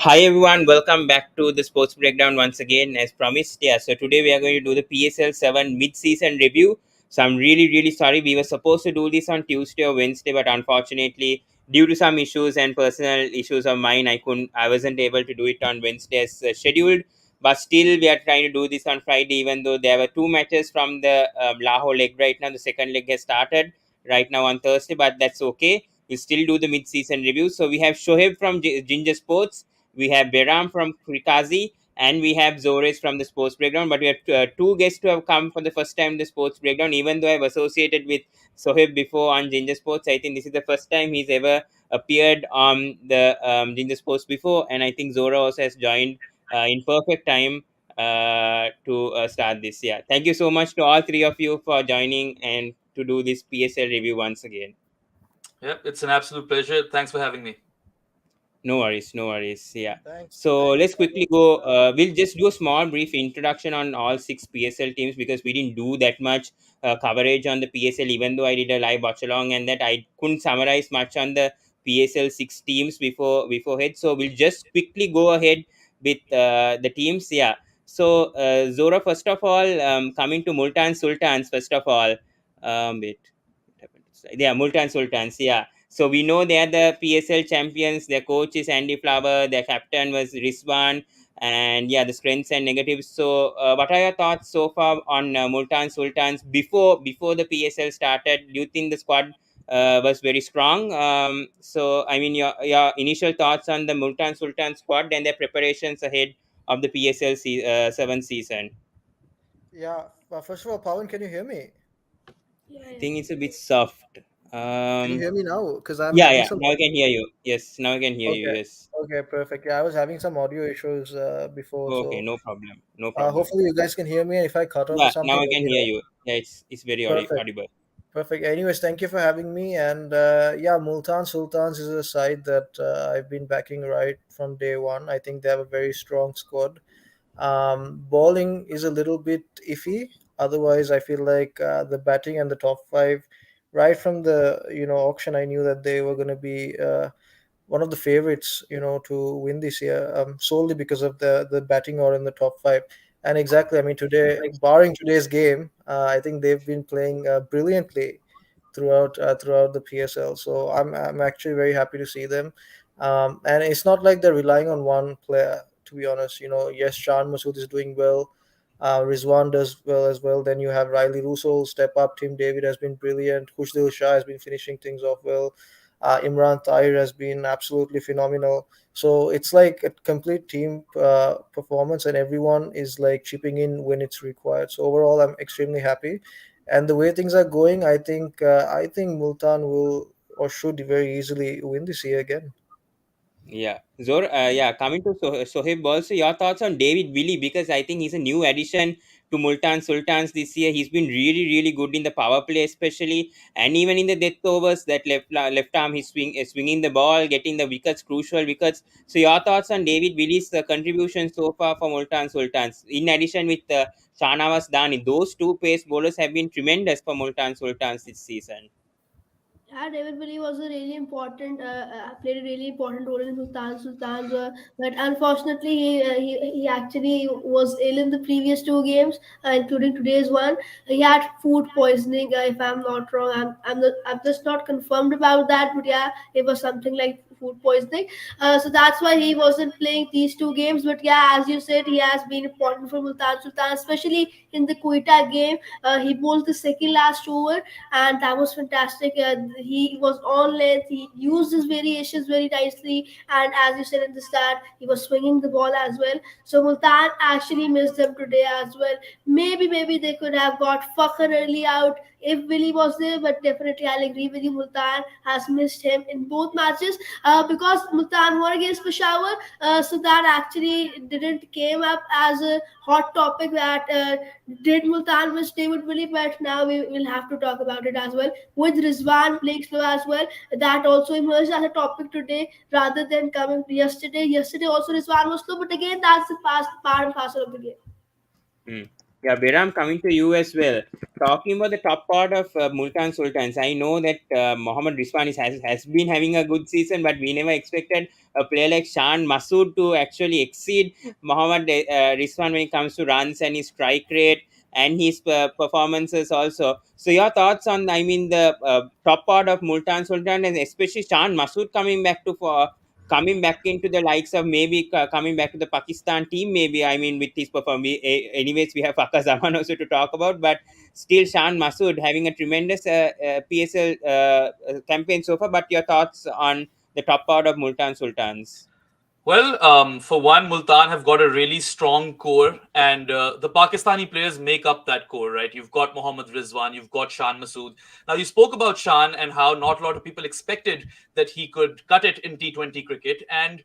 Hi everyone, welcome back to the Sports Breakdown once again as promised. Yeah, so today we are going to do the PSL 7 mid-season review. So I'm really sorry. We were supposed to do this on Tuesday or Wednesday, but unfortunately, due to some issues and personal issues of mine, I wasn't able to do it on Wednesday as scheduled. But still, we are trying to do this on Friday, even though there were two matches from the Lahore leg right now. The second leg has started right now on Thursday, but that's okay. We'll still do the mid-season review. So we have Shoaib from Ginger Sports, we have Behram from Criqazi, and we have Zoraiz from the Sports Breakdown. But we have two guests who have come for the first time in the Sports Breakdown. Even though I've associated with Sohaib before on Ginger Sports, I think this is the first time he's ever appeared on the Ginger Sports before, and I think Zora also has joined in perfect time to start this. Yeah, thank you so much to all three of you for joining and to do this PSL review once again. Yep, it's an absolute pleasure. Thanks for having me. No worries, no worries. Yeah. Thanks. So Thanks, let's quickly Shadab. go. We'll just do a small brief introduction on all six PSL teams because we didn't do that much coverage on the PSL, even though I did a live watch along and that I couldn't summarize much on the PSL six teams beforehand. So we'll just quickly go ahead with the teams. Yeah. So Zora, first of all, coming to Multan Sultans, first of all, wait. Yeah, Multan Sultans. Yeah. So we know they are the PSL champions. Their coach is Andy Flower. Their captain was Rizwan. And yeah, the strengths and negatives. So, what are your thoughts so far on Multan Sultans before the PSL started? Do you think the squad was very strong? So, I mean, your initial thoughts on the Multan Sultan squad and their preparations ahead of the PSL 7 season. Yeah. First of all, Pawan, can you hear me? I Yeah, think it's a bit soft. Can you Um, hear me now? Because I'm yeah, having yeah. some. Now I can hear you. Yes, now I can hear you. Okay. Yes. Okay. Perfect. Yeah, I was having some audio issues before, Okay, so no problem. No problem. hopefully you guys can hear me. And if I cut off or Yeah, now something, I let can me hear know. you. Yeah, it's very Perfect. audible. Perfect. Anyways, thank you for having me. And yeah, Multan Sultans is a side that I've been backing right from day one. I think they have a very strong squad. Bowling is a little bit iffy. Otherwise, I feel like the batting and the top five, right from the auction, I knew that they were going to be one of the favorites, to win this year, solely because of the batting or in the top five. And exactly, I mean, today, barring today's game, I think they've been playing brilliantly throughout the PSL. So I'm actually very happy to see them. And it's not like they're relying on one player. To be honest, yes, Shan Masood is doing well. Rizwan does well as well. Then you have Riley Russo step up. Tim David has been brilliant. Kushdil Shah has been finishing things off well. Imran Tahir has been absolutely phenomenal. So it's like a complete team performance, and everyone is like chipping in when it's required. So overall, I'm extremely happy. And the way things are going, I think Multan will or should very easily win this year again. Yeah, Zor. Yeah, coming to Sohaib also, your thoughts on David Willie because I think he's a new addition to Multan Sultans this year. He's been really good in the power play, especially, and even in the death overs. That left arm, he's swinging the ball, getting the wickets, crucial wickets. So your thoughts on David Willie's contribution so far for Multan Sultans? In addition with Shahnawaz Dani, those two pace bowlers have been tremendous for Multan Sultans this season. yeah, David Billy was a really important, played a really important role in Sultan's, but unfortunately he actually was ill in the previous two games, including today's one. He had food poisoning, if I'm not wrong. I'm just not confirmed about that, but yeah, it was something like food poisoning. So that's why he wasn't playing these two games. But yeah, as you said, he has been important for Multan Sultan, especially in the Quetta game. He bowled the second last over and that was fantastic. He was on length. He used his variations very nicely, and as you said in the start, he was swinging the ball as well. So Multan actually missed them today as well. Maybe they could have got Fakhar early out if Willie was there, but definitely I'll agree with you. Multan has missed him in both matches because Multan won against Peshawar, so that actually didn't came up as a hot topic that did Multan miss David Willie, but now we will have to talk about it as well. With Rizwan playing slow as well, that also emerged as a topic today rather than coming yesterday. Yesterday also Rizwan was slow, but again that's the past part and parcel of the game. Hmm. Yeah, Behram, coming to you as well. talking about the top part of Multan Sultans, I know that Mohammad Rizwan has been having a good season, but we never expected a player like Shan Masood to actually exceed Mohammad Rizwan when it comes to runs and his strike rate and his performances also. So your thoughts on, I mean, the top part of Multan Sultan and especially Shan Masood coming back to for coming back into the likes of maybe coming back to the Pakistan team, maybe, I mean, with his performance. Anyways, we have Fakhar Zaman also to talk about, but still Shan Masood having a tremendous PSL campaign so far. But your thoughts on the top part of Multan Sultans? Well, for one, Multan have got a really strong core, and the Pakistani players make up that core, right? You've got Mohammad Rizwan, you've got Shan Masood. Now, you spoke about Shan and how not a lot of people expected that he could cut it in T20 cricket, and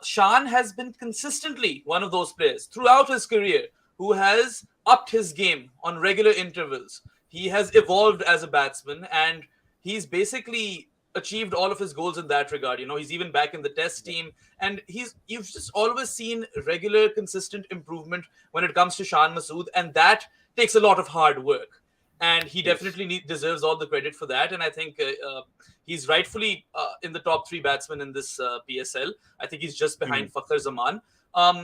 Shan has been consistently one of those players throughout his career who has upped his game on regular intervals. He has evolved as a batsman, and he's basically achieved all of his goals in that regard. You know, he's even back in the test team, and you've just always seen regular, consistent improvement when it comes to Shan Masood, and that takes a lot of hard work. And he Yes. definitely deserves all the credit for that. And I think he's rightfully in the top three batsmen in this PSL. I think he's just behind Mm. Fakhar Zaman.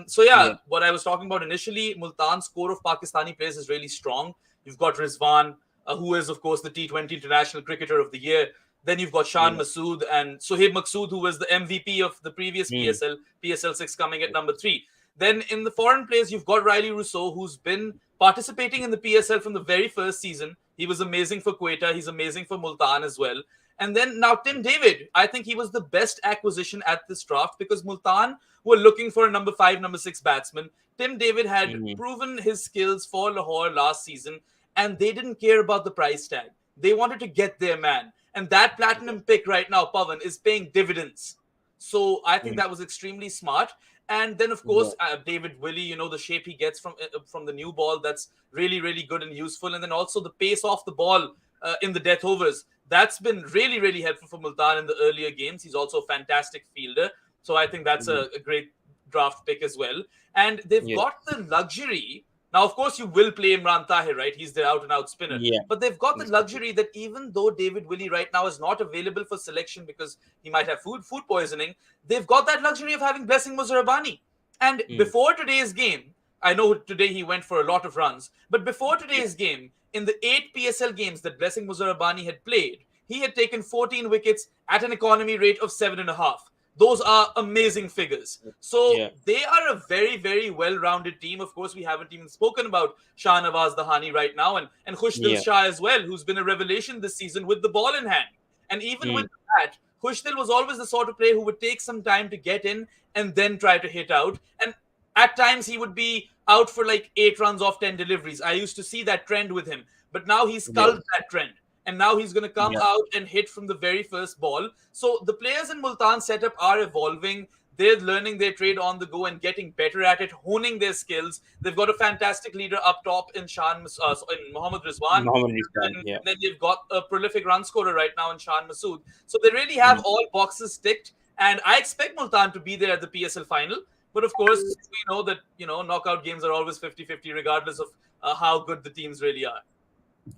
So yeah, Yeah. what I was talking about initially, Multan's core of Pakistani players is really strong. You've got Rizwan, who is of course the T20 International Cricketer of the Year. Then you've got Shan Yeah. Masood and Sohaib Masood, who was the MVP of the previous Mm. PSL 6 coming at number 3. Then in the foreign players, you've got Riley Rousseau, who's been participating in the PSL from the very first season. He was amazing for Quetta. He's amazing for Multan as well. And then now Tim David, I think he was the best acquisition at this draft because Multan were looking for a number 5, number 6 batsman. Tim David had Mm. proven his skills for Lahore last season, and they didn't care about the price tag. They wanted to get their man. And that platinum pick right now, Pawan, is paying dividends. So I think Mm. that was extremely smart. And then, of Yeah. course, David Willey, you know, the shape he gets from the new ball, that's really, really good and useful. And then also the pace off the ball in the death overs, that's been really, really helpful for Multan in the earlier games. He's also a fantastic fielder. So I think that's Mm. a great draft pick as well. And they've Yes. got the luxury. Now, of course, you will play Imran Tahir, right? He's the out and out spinner. Yeah. But they've got the Exactly. luxury that even though David Willey right now is not available for selection because he might have food poisoning, they've got that luxury of having Blessing Muzarabani. And Mm. before today's game, I know today he went for a lot of runs, but before Yeah. today's game, in the 8 PSL games that Blessing Muzarabani had played, he had taken 14 wickets at an economy rate of 7.5. Those are amazing figures. So Yeah. they are a very, very well-rounded team. Of course, we haven't even spoken about Shahnawaz Dahani right now, and Khushdil Yeah. Shah as well, who's been a revelation this season with the ball in hand. And even with Mm. that, Khushdil was always the sort of player who would take some time to get in and then try to hit out. And at times he would be out for like 8 runs off 10 deliveries. I used to see that trend with him, but now he's Yeah. culled that trend. And now he's going to come Yeah. out and hit from the very first ball. So the players in Multan setup are evolving. They're learning their trade on the go and getting better at it, honing their skills. They've got a fantastic leader up top in in Mohammad Rizwan. Mohammed Rizwan. Yeah. And then you've got a prolific run scorer right now in Shan Masood. So they really have Mm. all boxes ticked. And I expect Multan to be there at the PSL final. But of course, we know that, knockout games are always 50-50, regardless of how good the teams really are.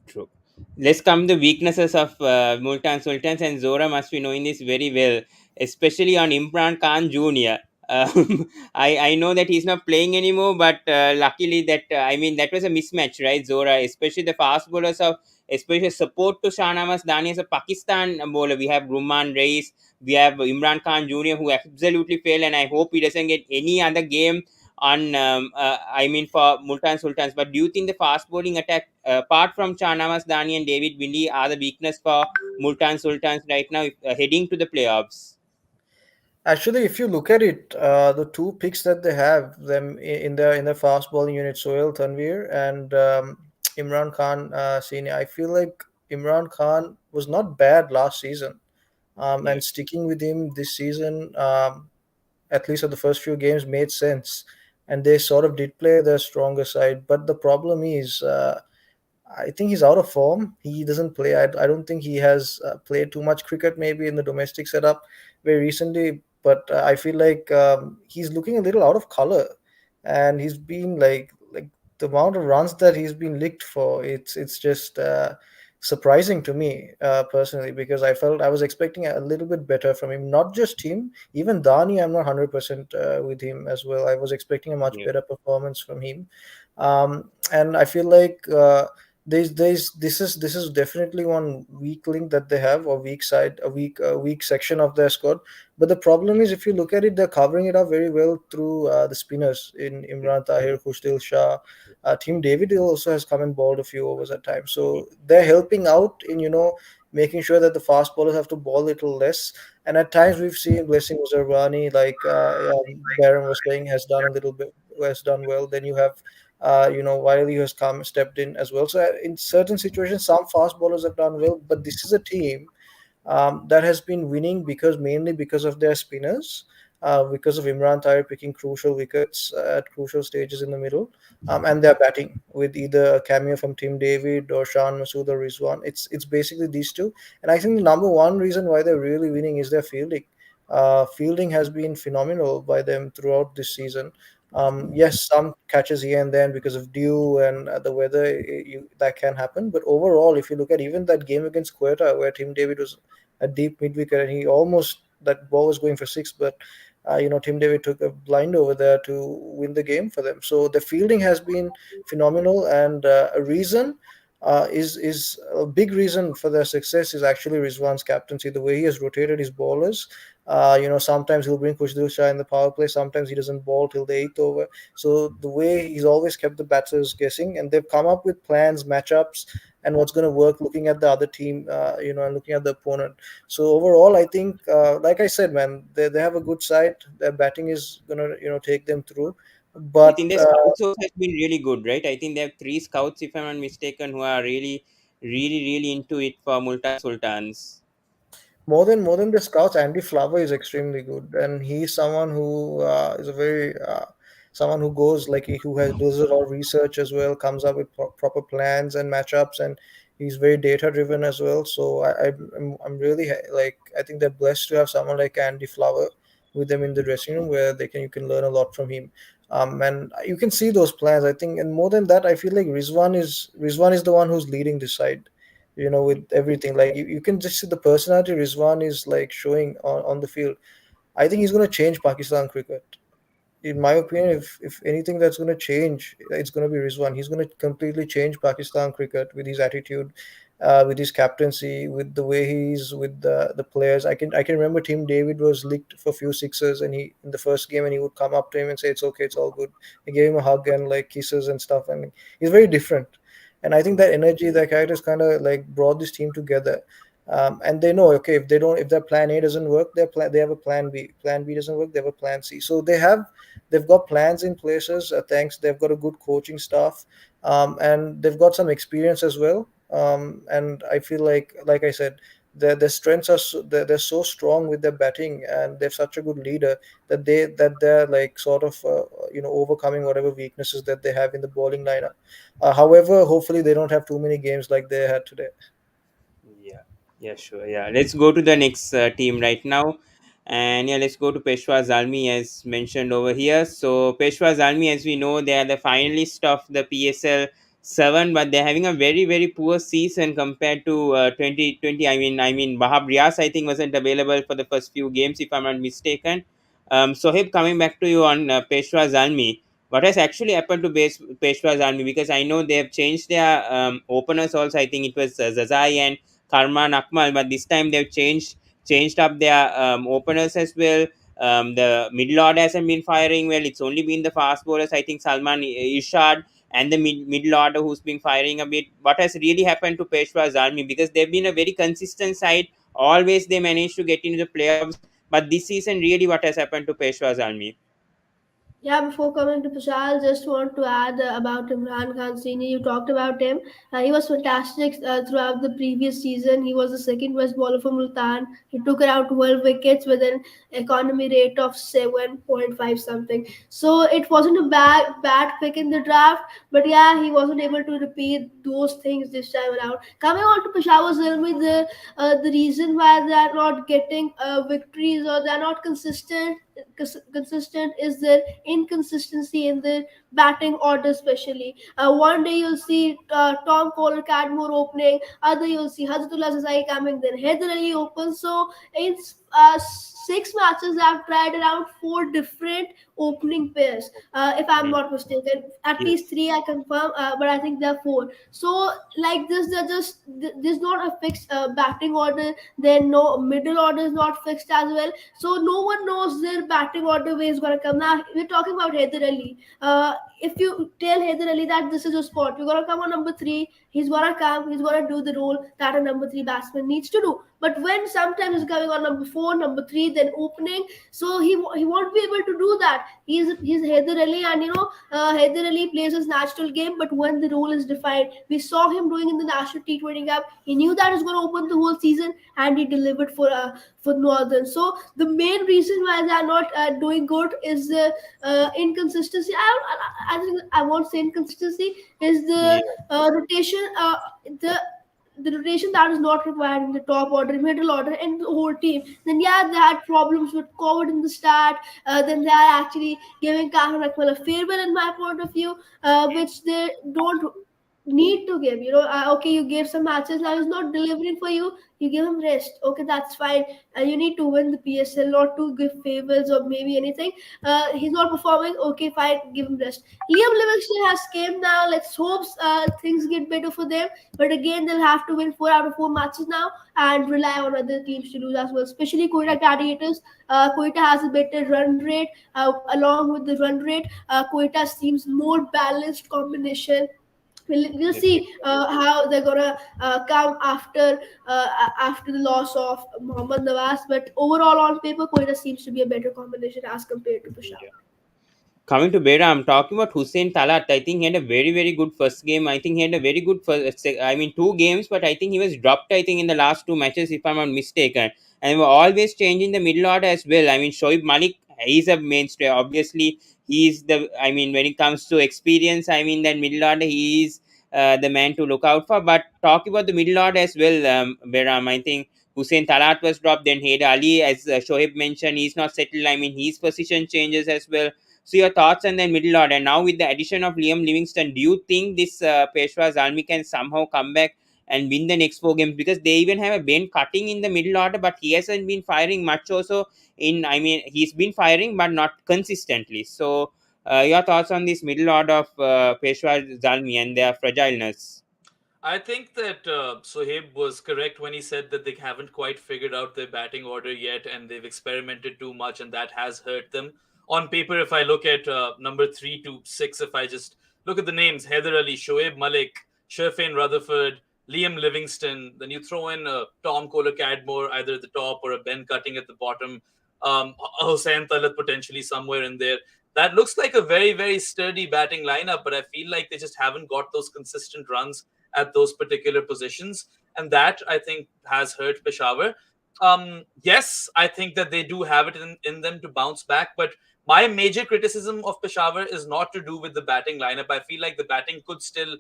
True. Let's come to weaknesses of Multan Sultans, and Zora must be knowing this very well, especially on Imran Khan Jr. I know that he's not playing anymore, but luckily that I mean that was a mismatch, right, Zora? Especially the fast bowlers of, especially support to Shahnamas Dani as a Pakistan bowler. We have Ruman Reis, we have Imran Khan Jr. who absolutely failed, and I hope he doesn't get any other game on I mean for Multan Sultans. But do you think the fast bowling attack, apart from Chanamas Dani and David Windy, are the weakness for Multan Sultans right now, heading to the playoffs? Actually, if you look at it, the two picks that they have them in their fast bowling unit, Sohail Tanvir and Imran Khan Senior, I feel like Imran Khan was not bad last season, Yeah. and sticking with him this season, at least at the first few games, made sense, and they sort of did play their stronger side. But the problem is, I think he's out of form. He doesn't play. I don't think he has played too much cricket, maybe in the domestic setup very recently. But I feel like he's looking a little out of color, and he's been like the amount of runs that he's been licked for, it's just surprising to me personally, because I felt I was expecting a little bit better from him. Not just him, even Dani, I'm not 100% with him as well. I was expecting a much Yeah. better performance from him, and I feel like this is definitely one weak link that they have, or weak side, a weak section of their squad. But the problem is, if you look at it, they're covering it up very well through the spinners in Imran Tahir, Khushdil Shah. Team David also has come and bowled a few overs at times, so they're helping out in making sure that the fast bowlers have to bowl a little less. And at times we've seen Blessing Uzarwani, like Behram was saying, has done a little bit, has done well. Then you have Wiley, who has come stepped in as well. So in certain situations, some fast bowlers have done well, but this is a team that has been winning mainly because of their spinners, because of Imran Tahir picking crucial wickets at crucial stages in the middle, and their batting with either a cameo from Tim David or Shan Masood or Rizwan. It's basically these two, and I think the number one reason why they're really winning is their fielding. Fielding has been phenomenal by them throughout this season. Yes, some catches here and there because of dew and the weather, that can happen. But overall, if you look at even that game against Quetta, where Tim David was a deep mid wicket and he almost, that ball was going for six, but Tim David took a blind over there to win the game for them. So the fielding has been phenomenal, and a reason. Is a big reason for their success is actually Rizwan's captaincy. The way he has rotated his bowlers, sometimes he'll bring Khushdil Shah in the power play. Sometimes he doesn't bowl till the eighth over. So the way he's always kept the batters guessing, and they've come up with plans, matchups, and what's going to work. Looking at the other team, and looking at the opponent. So overall, I think, like I said, man, they have a good side. Their batting is gonna take them through. I But think the scouts also has been really good, right? I think they have three scouts, if I'm not mistaken, who are really, really, really into it for Multan Sultans. more than the scouts, Andy Flower is extremely good, and he's someone who is a very someone who goes, like, who has does a lot of research as well, comes up with proper plans and matchups, and he's very data driven as well. So I'm really like, I think they're blessed to have someone like Andy Flower with them in the dressing room, where you can learn a lot from him. And you can see those plans, I think. And more than that, I feel like Rizwan is the one who's leading this side, with everything. Like, you can just see the personality Rizwan is like showing on the field. I think he's going to change Pakistan cricket. In my opinion, if anything that's going to change, it's going to be Rizwan. He's going to completely change Pakistan cricket with his attitude, with his captaincy, with the way he's with the players. I can remember Tim David was licked for a few sixes, and he in the first game, and he would come up to him and say, "It's okay, it's all good." He gave him a hug and like kisses and stuff. I mean, he's very different, and I think that energy, that characters kind of like brought this team together. And they know, okay, if their plan A doesn't work, they have a plan B. Plan B doesn't work, they have a plan C. So they've got plans in places. Thanks, they've got a good coaching staff, and they've got some experience as well. And I feel like I said, their strengths are they're so strong with their batting, and they're such a good leader that they're like sort of overcoming whatever weaknesses that they have in the bowling lineup. However, hopefully they don't have too many games like they had today. Yeah, yeah, sure. Yeah, let's go to the next team right now, and yeah, let's go to Peshawar Zalmi as mentioned over here. So Peshawar Zalmi, as we know, they are the finalists of the PSL 7, but they're having a very, very poor season compared to 2020. I mean, Wahab Riaz, I think, wasn't available for the first few games, if I'm not mistaken. Sohaib, coming back to you on Peshawar Zalmi, what has actually happened to Peshawar Zalmi? Because I know they have changed their openers also. I think it was Zazai and Karman Akmal, but this time they've changed up their openers as well. The middle order hasn't been firing well. It's only been the fast bowlers. I think Salman Ishad and the middle order who's been firing a bit. What has really happened to Peshawar Zalmi? Because they've been a very consistent side. Always they manage to get into the playoffs. But this season, really, what has happened to Peshawar Zalmi? Yeah, before coming to Prashad, just want to add about Imran Khan Senior. You talked about him. He was fantastic throughout the previous season. He was the second best bowler for Multan. He took around 12 wickets with an economy rate of 7.5 something. So it wasn't a bad pick in the draft, but yeah, he wasn't able to repeat those things this time around. Coming on to Peshawar Zalmi, the reason why they are not getting victories, or they are not consistent is their inconsistency in the batting order, especially. One day you'll see Tom Kohler Cadmore opening, other you'll see Hazratullah Zazai coming, then Heather Ali open. So in 6 matches, I've tried around four different opening pairs. If I'm Mm. not mistaken, at Yes. least three I confirm, but I think there are four. So like this, they're just there's not a fixed batting order. Then no middle order is not fixed as well. So no one knows their batting order way is gonna come. Now we're talking about Heather Ali. If you tell Heather Ali that this is your spot, you're gonna come on number three. He's gonna come. He's gonna do the role that a number three batsman needs to do. But when sometimes he's coming on number four, number three, then opening, so he won't be able to do that. He's Heather Ali, and Heather Ali plays his natural game. But when the role is defined, we saw him doing in the National T20 Cup. He knew that he was going to open the whole season, and he delivered for Northern. So the main reason why they are not doing good is the inconsistency. I think I won't say inconsistency, is the Yeah. rotation. The the rotation that is not required in the top order, middle order, and the whole team. Then yeah, they had problems with COVID in the start. Then they are actually giving Kahar Akmal a farewell, in my point of view, which they don't need to give. Okay, you gave some matches, now he's not delivering for you. You give him rest. Okay, that's fine. You need to win the PSL, not to give favors or maybe anything. He's not performing. Okay, fine, give him rest. Liam Livingston has came now. Let's hope things get better for them. But again, they'll have to win 4 out of 4 matches now and rely on other teams to lose as well, especially Quetta Gladiators. Quetta has a better run rate. Along with the run rate, Quetta seems more balanced combination. We'll see how they're gonna come after the loss of Mohammad Nawaz. But overall, on paper, Quetta seems to be a better combination as compared to Peshawar. Coming to Bera, I'm talking about Hussein Talat. I think he had a very, very good first game. I think he had a very good first, I mean, 2 games, but I think he was dropped, I think, in the last 2 matches, if I'm not mistaken. And they were always changing the middle order as well. I mean, Shoaib Malik, he's a mainstay. Obviously, he's I mean, when it comes to experience, I mean, that middle order, he is the man to look out for. But talking about the middle order as well, Behram, I think Hussein Talat was dropped. Then Haider Ali, as Shoaib mentioned, he's not settled. I mean, his position changes as well. So your thoughts on the middle order now with the addition of Liam Livingston, do you think this Peshawar Zalmi can somehow come back and win the next 4 games? Because they even have a Ben Cutting in the middle order, but he hasn't been firing much. Also, I mean, he's been firing, but not consistently. So your thoughts on this middle order of Peshawar Zalmi and their fragileness? I think that Sohaib was correct when he said that they haven't quite figured out their batting order yet, and they've experimented too much, and that has hurt them. On paper, if I look at number 3 to 6, if I just look at the names: Heather Ali, Shoaib Malik, Sherfain Rutherford, Liam Livingston, then you throw in Tom Kohler Cadmore either at the top or a Ben Cutting at the bottom, Hossain Talat potentially somewhere in there. That looks like a very, very sturdy batting lineup, but I feel like they just haven't got those consistent runs at those particular positions, and that I think has hurt Peshawar. Yes, I think that they do have it in them to bounce back, but my major criticism of Peshawar is not to do with the batting lineup. I feel like the batting could still,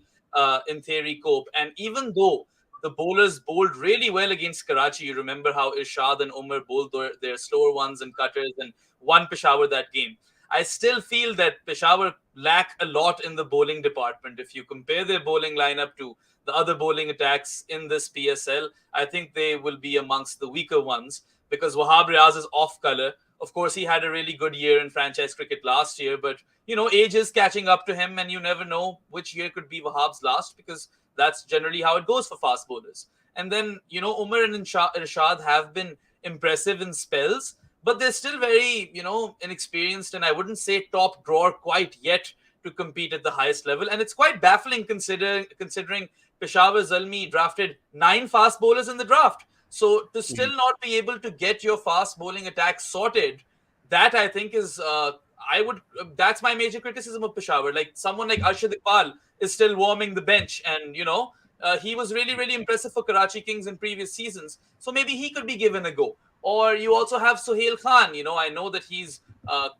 in theory, cope. And even though the bowlers bowled really well against Karachi, you remember how Irshad and Umar bowled their slower ones and cutters and won Peshawar that game. I still feel that Peshawar lack a lot in the bowling department. If you compare their bowling lineup to the other bowling attacks in this PSL, I think they will be amongst the weaker ones because Wahab Riaz is off color. Of course, he had a really good year in franchise cricket last year, but age is catching up to him, and you never know which year could be Wahab's last because that's generally how it goes for fast bowlers. And then, Umar and Irshad have been impressive in spells, but they're still very, inexperienced, and I wouldn't say top drawer quite yet to compete at the highest level. And it's quite baffling considering Peshawar Zalmi drafted 9 fast bowlers in the draft. So to still not be able to get your fast bowling attack sorted, that I think is that's my major criticism of Peshawar. Like someone like Arshad Iqbal is still warming the bench, and he was really, really impressive for Karachi Kings in previous seasons. So maybe he could be given a go. Or you also have Sohail Khan. I know that he's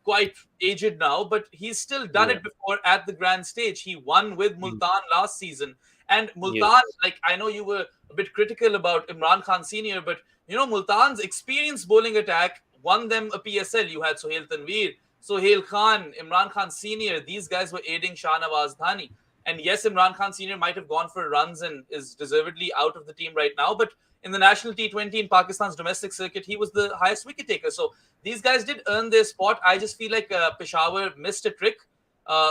quite aged now, but he's still done it before at the grand stage. He won with Multan last season. And Multan, like I know you were a bit critical about Imran Khan Senior, but Multan's experienced bowling attack won them a PSL. You had Sohail Tanveer, Sohail Khan, Imran Khan Senior, these guys were aiding Shahnawaz Dhani. And yes, Imran Khan Senior might have gone for runs and is deservedly out of the team right now, but in the national T20 in Pakistan's domestic circuit, he was the highest wicket taker. So these guys did earn their spot. I just feel like Peshawar missed a trick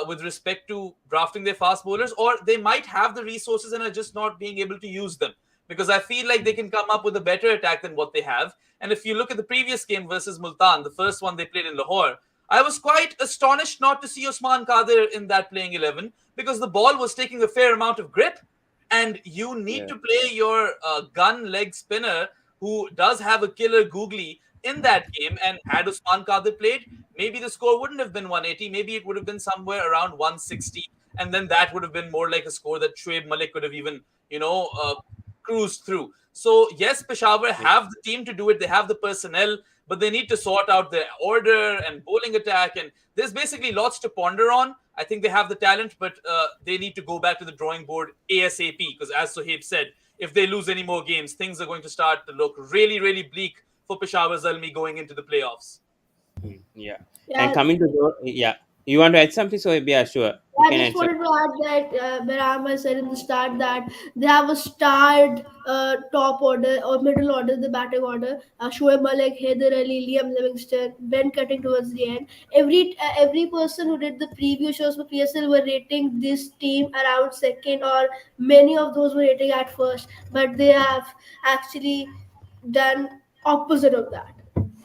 with respect to drafting their fast bowlers, or they might have the resources and are just not being able to use them. Because I feel like they can come up with a better attack than what they have. And if you look at the previous game versus Multan, the first one they played in Lahore, I was quite astonished not to see Usman Qadir in that playing 11 because the ball was taking a fair amount of grip. And you need to play your gun leg spinner who does have a killer googly in that game. And had Usman Qadir played, maybe the score wouldn't have been 180. Maybe it would have been somewhere around 160. And then that would have been more like a score that Shoaib Malik could have even, cruised through. So, yes, Peshawar have the team to do it. They have the personnel, but they need to sort out their order and bowling attack. And there's basically lots to ponder on. I think they have the talent, but they need to go back to the drawing board ASAP because, as Sohaib said, if they lose any more games, things are going to start to look really, really bleak for Peshawar Zalmi going into the playoffs. Yeah. And Yeah, coming to you want to add something? So yeah, sure. You I can just add something. wanted to add that Behram said in the start that they have a starred top order or middle order, the batting order. Shoaib Malik, Haider Ali, Liam Livingston, Ben cutting towards the end. Every person who did the preview shows for PSL were rating this team around second, or many of those were rating at first. But they have actually done opposite of that.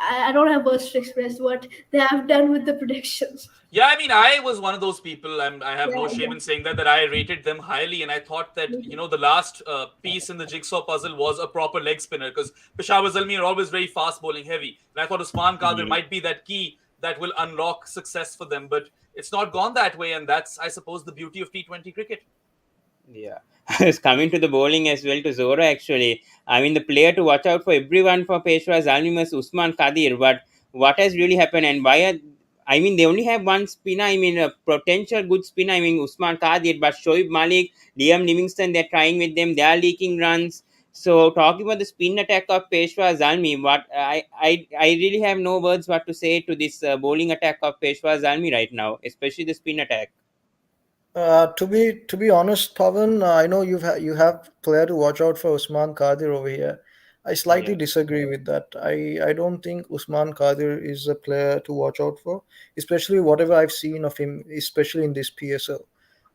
I don't have words to express what they have done with the predictions. Yeah, I mean, I was one of those people, and I have no Yeah, shame in saying that I rated them highly, and I thought that yeah. the last piece in the jigsaw puzzle was a proper leg spinner because Peshawar Zalmi are always very fast bowling heavy, and I thought Usman Qadir Mhm. might be that key that will unlock success for them, but it's not gone that way, and that's, I suppose, the beauty of T20 cricket. Yeah. I was coming to the bowling as well to Zora actually. I mean, the player to watch out for everyone for Peshawar Zalmi was Usman Qadir. But what has really happened and why are, I mean, they only have one spinner. I mean, a potential good spinner. I mean, Usman Qadir, but Shoaib Malik, Liam Livingston, they're trying with them. They are leaking runs. So, talking about the spin attack of Peshawar Zalmi, what I really have no words what to say to this bowling attack of Peshawar Zalmi right now, especially the spin attack. To be honest, Pavan, I know you have player to watch out for Usman Qadir over here. I slightly Yeah. disagree with that. I don't think Usman Qadir is a player to watch out for, especially whatever I've seen of him, especially in this PSL.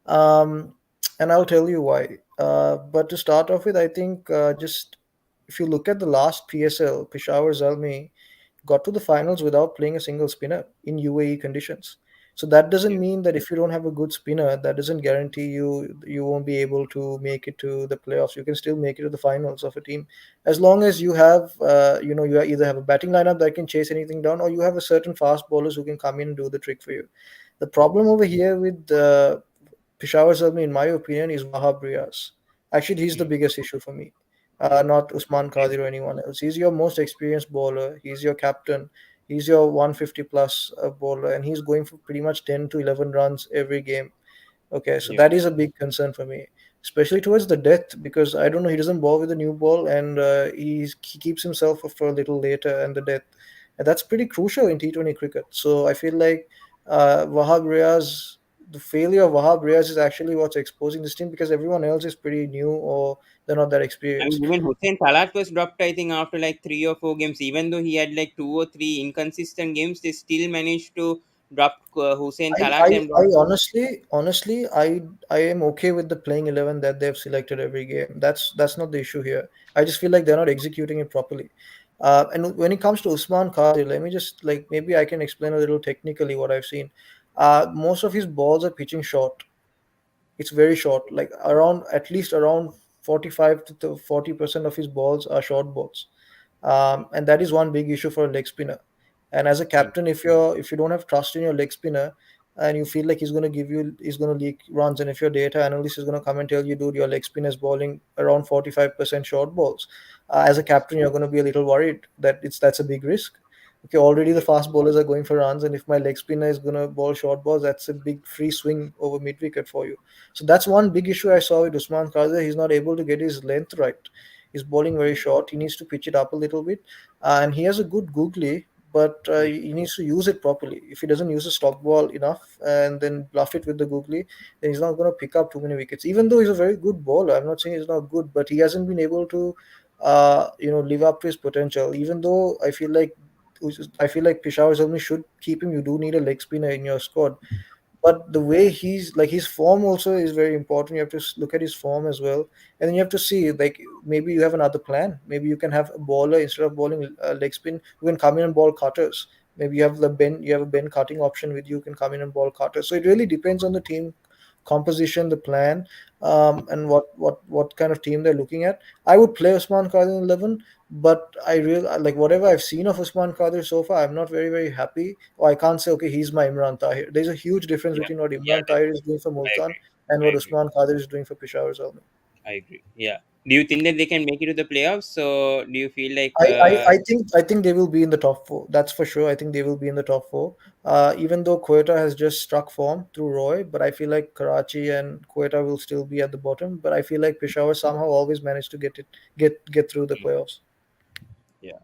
Um, and I'll tell you why. But to start off with, I think just if you look at the last PSL, Peshawar Zalmi got to the finals without playing a single spinner in UAE conditions. So that doesn't Yeah. mean that if you don't have a good spinner, that doesn't guarantee you won't be able to make it to the playoffs. You can still make it to the finals of a team as long as you have you either have a batting lineup that can chase anything down, or you have a certain fast bowlers who can come in and do the trick for you. The problem over here with Peshawar Zalmi, in my opinion, is Wahab Riaz. Actually, he's the Mm. biggest issue for me, not Usman Qadir or anyone else. He's your most experienced bowler. He's your captain. He's your 150 plus bowler, and he's going for pretty much 10 to 11 runs every game. Okay, so Yeah. that is a big concern for me, especially towards the death, because I don't know, he doesn't bowl with a new ball, and he keeps himself for a little later and the death. And that's pretty crucial in T20 cricket. So I feel like Wahab Riaz, the failure of Wahab Riaz is actually what's exposing this team because everyone else is pretty new or they're not that I mean, experienced. even Hussein Talat was dropped, I think, after like 3 or 4 games. Even though he had like 2 or 3 inconsistent games, they still managed to drop Hussein I, Talat I, and I drop. honestly, I am okay with the playing 11 that they've selected every game. That's not the issue here. I just feel like they're not executing it properly. And when it comes to Usman Qadir, let me just like maybe I can explain a little technically what I've seen. Most of his balls are pitching short. It's very short, like around at least around 45 to 40% of his balls are short balls, and that is one big issue for a leg spinner. And as a Mm. captain, if you don't have trust in your leg spinner, and you feel like he's going to leak runs, and if your data analyst is going to come and tell you, dude, your leg spinner is bowling around 45% short balls, as a captain, you're going to be a little worried that that's a big risk. Okay, already the Yeah. fast bowlers are going for runs, and if my leg spinner is going to bowl short balls, that's a big free swing over mid wicket for you. So that's one big issue I saw with Usman Khaza. He's not able to get his length right. He's bowling very short. He needs to pitch it up a little bit, and he has a good googly. but he needs to use it properly. If he doesn't use the stock ball enough and then bluff it with the googly, then he's not going to pick up too many wickets. Even though he's a very good bowler, I'm not saying he's not good, but he hasn't been able to, live up to his potential. Even though I feel like Peshawar Zalmi should keep him. You do need a leg spinner in your squad, but the way he's like, his form also is very important. You have to look at his form as well, and then you have to see, like, maybe you have another plan. Maybe you can have a bowler, instead of bowling leg spin, you can come in and ball cutters. Maybe you have a bend cutting option with you, can come in and ball cutters. So it really depends on the team composition, the plan, and what kind of team they're looking at. I would play Usman Qadir in 11, but I really like whatever I've seen of Usman Qadir so far. I'm not very very happy. Or I can't say, okay, he's my Imran Tahir. There's a huge difference Yeah, between what yeah, Imran Tahir is doing for I Multan agree. and I what agree. Usman Qadir is doing for Peshawar Zalmi. I agree. Yeah. Do you think that they can make it to the playoffs? So do you feel like I think they will be in the top four. That's for sure. I think they will be in the top four. Even though Quetta has just struck form through Roy, but I feel like Karachi and Quetta will still be at the bottom. But I feel like Peshawar somehow always managed to get through the playoffs. yeah.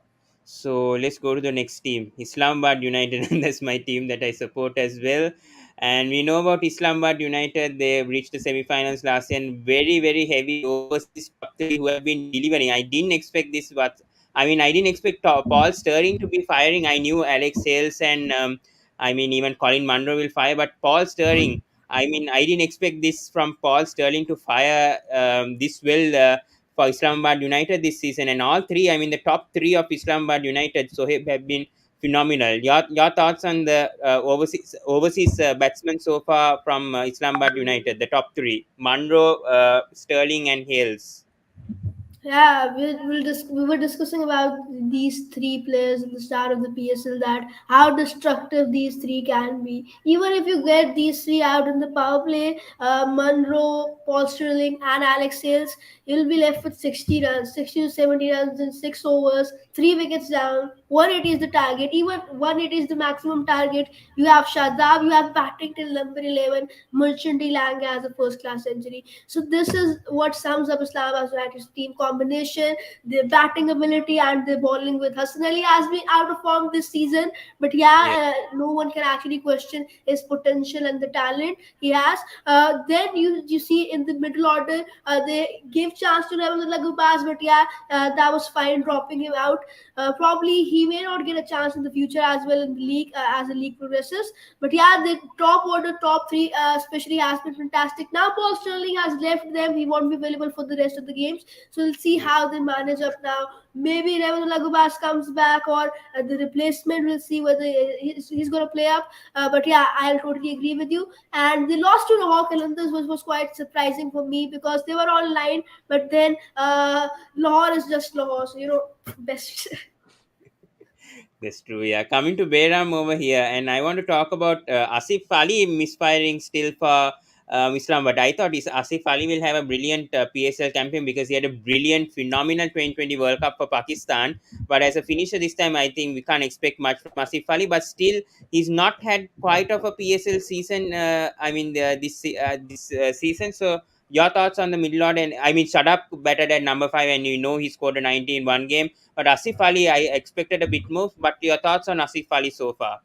So let's go to the next team, Islamabad United, and that's my team that I support as well. And we know about Islamabad United. They reached the semi-finals last year, and very, very heavy overseas top three who have been delivering. I didn't expect this, but I mean, I didn't expect Paul Sterling to be firing. I knew Alex Hales and I mean, even Colin Munro will fire, but Paul Sterling. I mean, I didn't expect this from Paul Sterling to fire this well. For Islamabad United this season, and all three, I mean, the top three of Islamabad United, so have been phenomenal. Your thoughts on the overseas batsmen so far from Islamabad United, the top three: Munro, Sterling, and Hales. Yeah, we were discussing about these three players at the start of the PSL, that how destructive these three can be. Even if you get these three out in the power play, Munro, Paul Sterling, and Alex Sales, you'll be left with 60 runs, 60 to 70 runs in 6 overs, 3 wickets down. 180 is the target. Even 180 is the maximum target. You have Shadab, you have batting till number 11, Multan Lanka as a first class century. So this is what sums up Islamabad United's team combination, their batting ability and their bowling with Hassan Ali has been out of form this season, but Yeah, yeah, no one can actually question his potential and the talent he has. Then you see in the middle order, they give chance to Rahman Gurbaz, but yeah, that was fine dropping him out. Probably he may not get a chance in the future as well in the league as the league progresses. But yeah, the top order, top three, especially has been fantastic. Now Paul Sterling has left them; he won't be available for the rest of the games. So we'll see yeah, how they manage up now. Maybe Rahman Gubas comes back, or the replacement. We'll see whether he's going to play up. But yeah, I'll totally agree with you. And the loss to Lahore Qalanders was quite surprising for me because they were online, but then Lahore is just Lahore, so best. that's true. Yeah, coming to Behram over here, and I want to talk about Asif Ali misfiring still for Islam. But I thought Asif Ali will have a brilliant PSL campaign because he had a brilliant, phenomenal 2020 World Cup for Pakistan. But as a finisher this time, I think we can't expect much from Asif Ali. But still, he's not had quite of a PSL season. I mean, this season. So your thoughts on the middle order? And I mean, Shadab batted at number 5, and he scored a 90 in one game. But Asif Ali, I expected a bit more. But your thoughts on Asif Ali so far?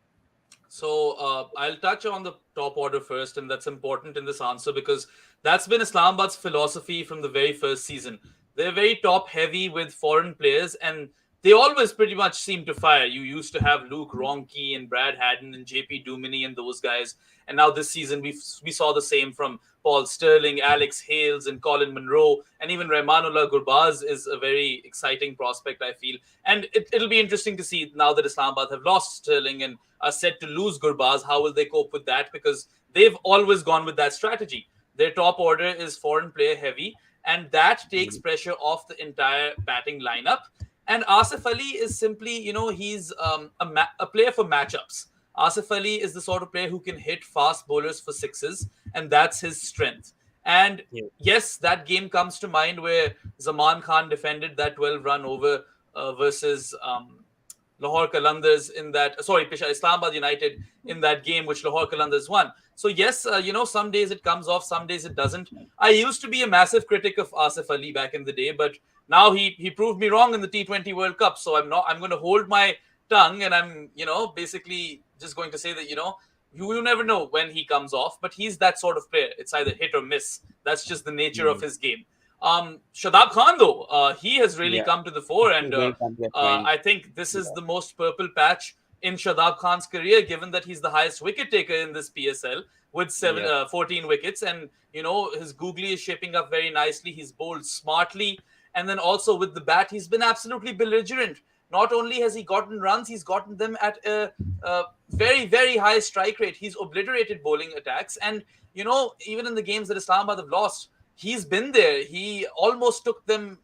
So I'll touch on the top order first, and that's important in this answer because that's been Islamabad's philosophy from the very first season. They're very top heavy with foreign players, and they always pretty much seem to fire. You used to have Luke Ronke and Brad Haddon and JP Duminy and those guys, and now this season we saw the same from Paul Sterling, Alex Hales, and Colin Munro, and even Rahmanullah Gurbaz is a very exciting prospect, I feel. And it'll be interesting to see now that Islamabad have lost Sterling and are set to lose Gurbaz. How will they cope with that? Because they've always gone with that strategy. Their top order is foreign player heavy, and that takes pressure off the entire batting lineup. And Asif Ali is simply, he's a player for matchups. Asif Ali is the sort of player who can hit fast bowlers for sixes, and that's his strength. And Yeah. yes, that game comes to mind where Zaman Khan defended that 12-run over versus Lahore Qalandars in that, Islamabad United in that game, which Lahore Qalandars won. So yes, some days it comes off, some days it doesn't. I used to be a massive critic of Asif Ali back in the day, but now he proved me wrong in the T20 World Cup. So I'm going to hold my tongue, and I'm, basically just going to say that, you never know when he comes off, but he's that sort of player. It's either hit or miss. That's just the nature of Mm. his game. Shadab Khan, though, he has really Yeah, come to the fore, and he's going to come to that point. I think this is Yeah. the most purple patch in Shadab Khan's career, given that he's the highest wicket taker in this PSL with Yeah. 14 wickets. And, his googly is shaping up very nicely. He's bowled smartly. And then also with the bat, he's been absolutely belligerent. Not only has he gotten runs, he's gotten them at a very, very high strike rate. He's obliterated bowling attacks. And, even in the games that Islamabad have lost, he's been there. He almost took them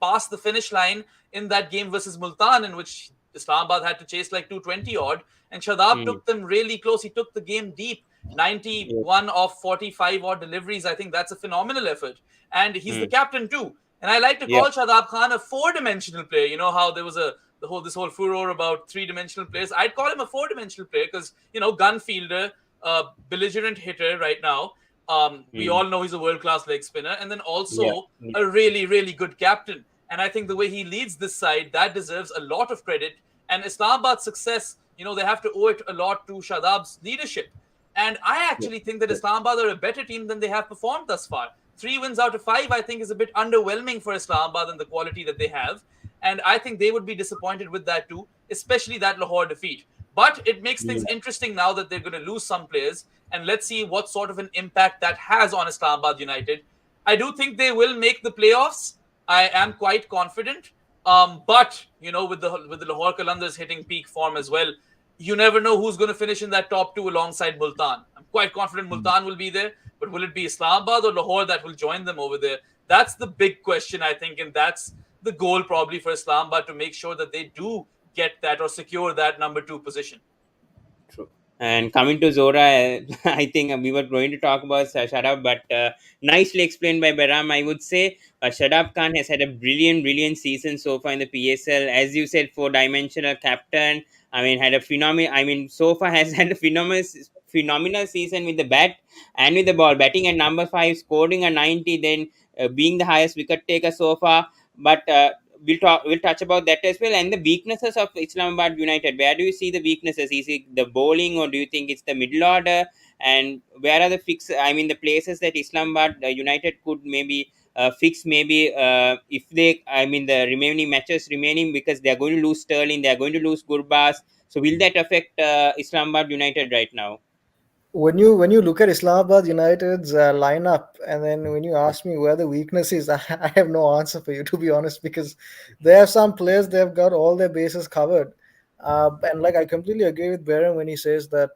past the finish line in that game versus Multan, in which Islamabad had to chase like 220 odd. And Shadab Mm. took them really close. He took the game deep. 91 of 45 odd deliveries. I think that's a phenomenal effort. And he's the Mm. captain too. And I like to Yeah. call Shadab Khan a four-dimensional player. You know how there was this whole furor about three-dimensional players. I'd call him a four-dimensional player because, gun fielder, belligerent hitter right now. We Mm. all know he's a world-class leg spinner, and then Yeah. also a really, really good captain. And I think the way he leads this side, that deserves a lot of credit. And Islamabad's success, they have to owe it a lot to Shadab's leadership. And I Yeah. actually think that Islamabad are a better team than they have performed thus far. 3 wins out of 5, I think, is a bit underwhelming for Islamabad and the quality that they have. And I think they would be disappointed with that too, especially that Lahore defeat. But it makes things Yeah. interesting now that they're going to lose some players. And let's see what sort of an impact that has on Islamabad United. I do think they will make the playoffs. I am quite confident. But with the Lahore Qalanders hitting peak form as well, you never know who's going to finish in that top two alongside Multan. I'm quite confident Multan will be there, but will it be Islamabad or Lahore that will join them over there? That's the big question, I think, and that's the goal probably for Islamabad, to make sure that they do get that or secure that number 2 position. True. And coming to Zora, I think we were going to talk about Shadab, but nicely explained by Behram. I would say Shadab Khan has had a brilliant, brilliant season so far in the PSL. As you said, four-dimensional captain. I mean, had a phenomenal. I mean, so far has had a phenomenal season with the bat and with the ball. Batting at number 5, scoring a 90, then being the highest wicket taker so far. But we'll touch about that as well, and the weaknesses of Islamabad United. Where do you see the weaknesses? Is it the bowling, or do you think it's the middle order? And where are the the places that Islamabad United could maybe fix, maybe if they, the remaining matches remaining, because they are going to lose Sterling, they are going to lose Gurbaz. So will that affect Islamabad United right now? When you look at Islamabad United's lineup, and then when you ask me where the weakness is, I have no answer for you, to be honest, because there are some players they've got all their bases covered. And like, I completely agree with Behram when he says that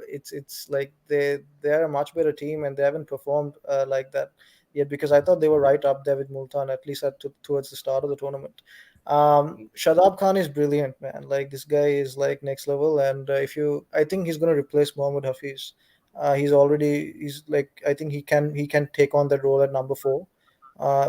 it's like they're a much better team and they haven't performed like that yet, because I thought they were right up there with Multan, at least towards the start of the tournament. Shadab Khan is brilliant, man. Like, this guy is like next level, and I think he's going to replace Mohammad Hafiz. He's like, I think he can take on that role at number 4,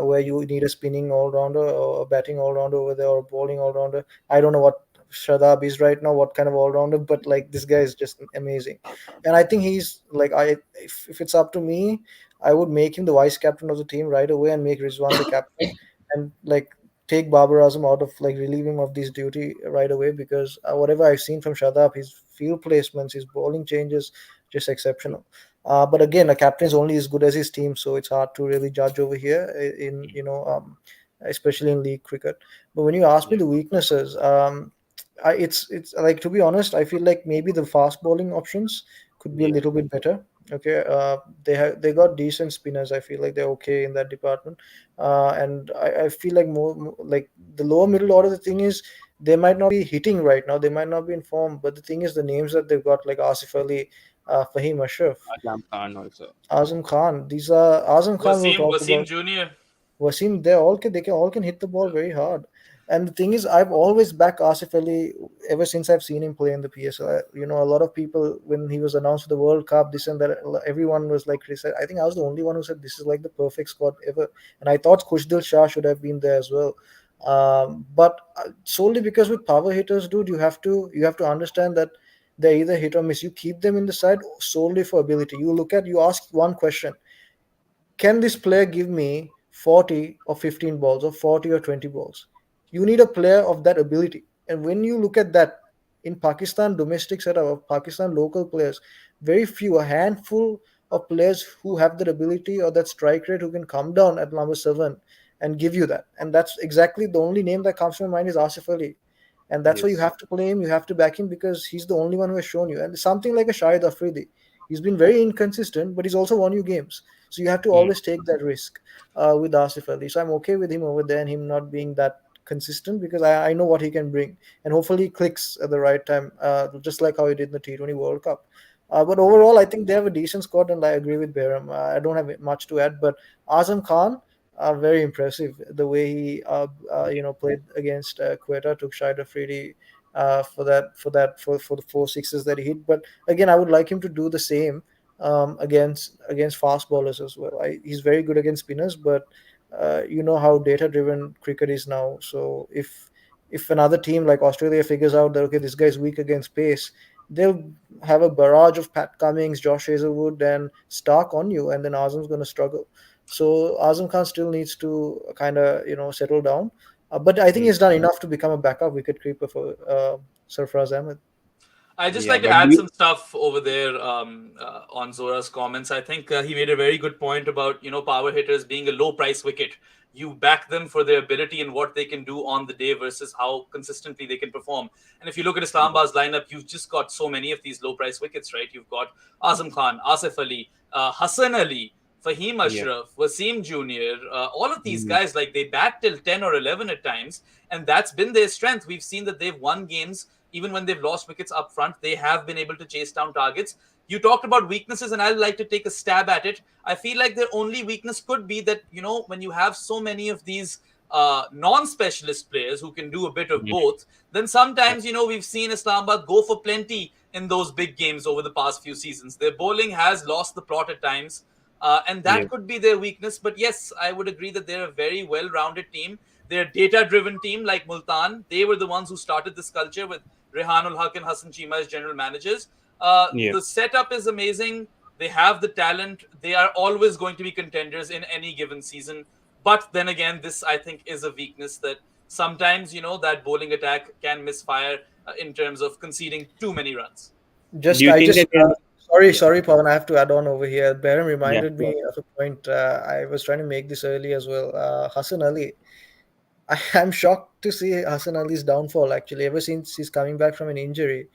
where you need a spinning all rounder or a batting all rounder over there, or a bowling all rounder. I don't know what Shadab is right now, what kind of all rounder, but like, this guy is just amazing, and I think he's like, if it's up to me, I would make him the vice captain of the team right away and make Rizwan the captain, and like, take Babar Azam out of, like, relieve him of this duty right away, because whatever I've seen from Shadab, his field placements, his bowling changes, just exceptional. But again, a captain is only as good as his team, so it's hard to really judge over here in especially in league cricket. But when you ask me Yeah. the weaknesses, it's like, to be honest, I feel like maybe the fast bowling options could be a Yeah. little bit better. Okay, they got decent spinners. I feel like they're okay in that department, and I feel like more like the lower middle order. The thing is, they might not be hitting right now. They might not be in form, but the thing is, the names that they've got, like Asif Ali, Fahim Ashraf, Azam Khan also. Azam Khan. These are Azam Khan. We'll talk Wasim about. Jr. Wasim, they all can hit the ball very hard. And the thing is, I've always backed Asif Ali ever since I've seen him play in the PSL. A lot of people, when he was announced for the World Cup, this and that, everyone was like criticized. I think I was the only one who said this is like the perfect squad ever, and I thought Khushdil Shah should have been there as well. But solely because with power hitters, dude, you have to understand that they're either hit or miss. You keep them in the side solely for ability. You ask one question: can this player give me 40 or 15 balls, or 40 or 20 balls? You need a player of that ability. And when you look at that in Pakistan domestic setup of Pakistan local players, very few, a handful of players who have that ability or that strike rate who can come down at number 7 and give you that. And that's exactly the only name that comes to my mind is Asif Ali. And that's why you Yes. have to play him, you have to back him because he's the only one who has shown you. And something like a Shahid Afridi, he's been very inconsistent, but he's also won you games. So you have to Mm. always take that risk with Asif Ali. So I'm okay with him over there and him not being that consistent because I know what he can bring. And hopefully he clicks at the right time, just like how he did in the T20 World Cup. But overall, I think they have a decent squad, and I agree with Behram. I don't have much to add, but Azam Khan, very impressive the way he played against Quetta, took Shahid Afridi for the 4 sixes that he hit. But again, I would like him to do the same against fast bowlers as well. He's very good against spinners, but you know how data driven cricket is now. So if another team like Australia figures out that okay, this guy's weak against pace, they'll have a barrage of Pat Cummins, Josh Hazelwood, and Stark on you, and then Azam's going to struggle. So Azam Khan still needs to kind of settle down, but I think Mm. he's done enough to become a backup wicketkeeper for Sarfraz Ahmed. I just Yeah, like to but do add you, some stuff over there on Zora's comments. I think he made a very good point about power hitters being a low price wicket. You back them for their ability and what they can do on the day versus how consistently they can perform. And if you look at Islamabad's lineup, you've just got so many of these low price wickets, right? You've got Azam Khan, Asif Ali, Hassan Ali, Fahim yeah. Ashraf, Wasim Jr., all of these Mm. guys, like they bat till 10 or 11 at times, and that's been their strength. We've seen that they've won games even when they've lost wickets up front. They have been able to chase down targets. You talked about weaknesses, and I'd like to take a stab at it. I feel like their only weakness could be that, when you have so many of these non specialist players who can do a bit of Mm. both, then sometimes, we've seen Islamabad go for plenty in those big games over the past few seasons. Their bowling has lost the plot at times. And Yeah. that could be their weakness. But yes, I would agree that they're a very well rounded team. They're a data driven team like Multan. They were the ones who started this culture with Rehanul Haq and Hassan Chima as general managers. Yeah. The setup is amazing. They have the talent. They are always going to be contenders in any given season. But then again, this I think is a weakness that sometimes, that bowling attack can misfire in terms of conceding too many runs. Do Just you I think just that they'll? sorry, Yeah. sorry, Pawan, I have to add on over here. Behram Yeah. reminded me of a point. I was trying to make this early as well. Hassan Ali. I'm shocked to see Hassan Ali's downfall actually ever since he's coming back from an injury.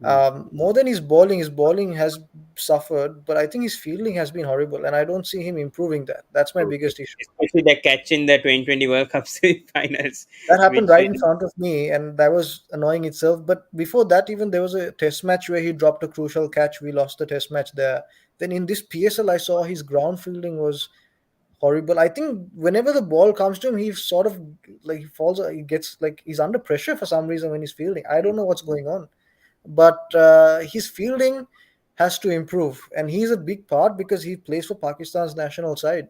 Mm. More than his bowling has suffered, but I think his fielding has been horrible, and I don't see him improving that. That's my Okay. biggest issue. Especially the catch in the 2020 World Cup semi-finals, That happened which right in front of me, and that was annoying itself. But before that, even there was a test match where he dropped a crucial catch. We lost the test match there. Then in this PSL, I saw his ground fielding was horrible. I think whenever the ball comes to him, he sort of like he falls, he gets like he's under pressure for some reason when he's fielding. I don't know what's going on, but his fielding has to improve, and he's a big part because he plays for Pakistan's national side.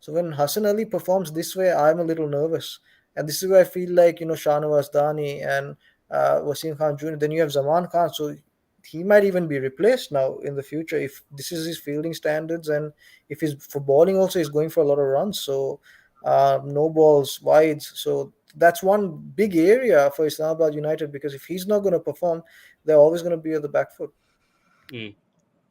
So when Hassan Ali performs this way, I'm a little nervous, and this is where I feel like Shahnawaz Dani and Wasim Khan Jr. Then you have Zaman Khan, so he might even be replaced now in the future if this is his fielding standards, and if he's for bowling also he's going for a lot of runs. So no balls, wides. So that's one big area for Islamabad United because if he's not going to perform, they're always going to be at the back foot. mm.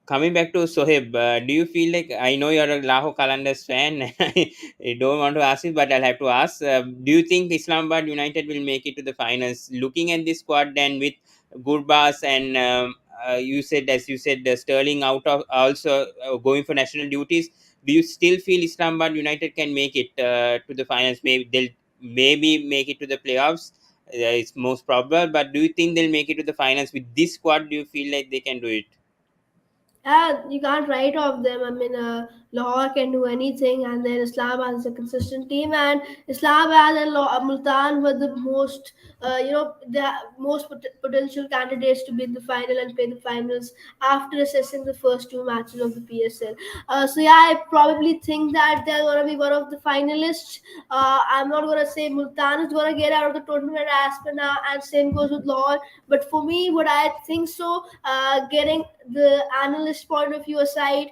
Coming back to Sohaib, do you feel like I know you're a Lahore Qalanders fan? I don't want to ask it, but I'll have to ask. Do you think Islamabad United will make it to the finals? Looking at this squad, then with Gurbas and as you said, Sterling out of also going for national duties. Do you still feel Islamabad United can make it to the finals? Maybe they'll maybe make it to the playoffs. It's most probable, but do you think they'll make it to the finals with this squad? Do you feel like they can do it? Yeah, you can't write off them. I mean, Lahore can do anything, and then Islamabad is a consistent team, and Islamabad and Multan were the most, the most potential candidates to be in the final and play the finals after assessing the first two matches of the PSL. So yeah, I probably think that they're gonna be one of the finalists. I'm not gonna say Multan is gonna get out of the tournament as per now, and same goes with Lahore. But for me, what I think so, getting the analyst point of view aside,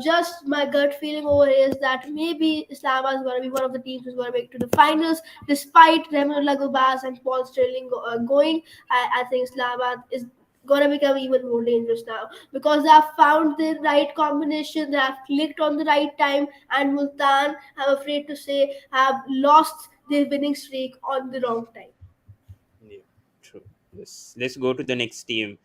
just my my gut feeling over here is that maybe Islamabad is going to be one of the teams who's going to make it to the finals, despite Rahmanullah Gubas and Paul Sterling going. I think Islamabad is gonna become even more dangerous now because they have found the right combination, they have clicked on the right time, and Multan, I'm afraid to say, have lost their winning streak on the wrong time. Yeah, true. Let's go to the next team.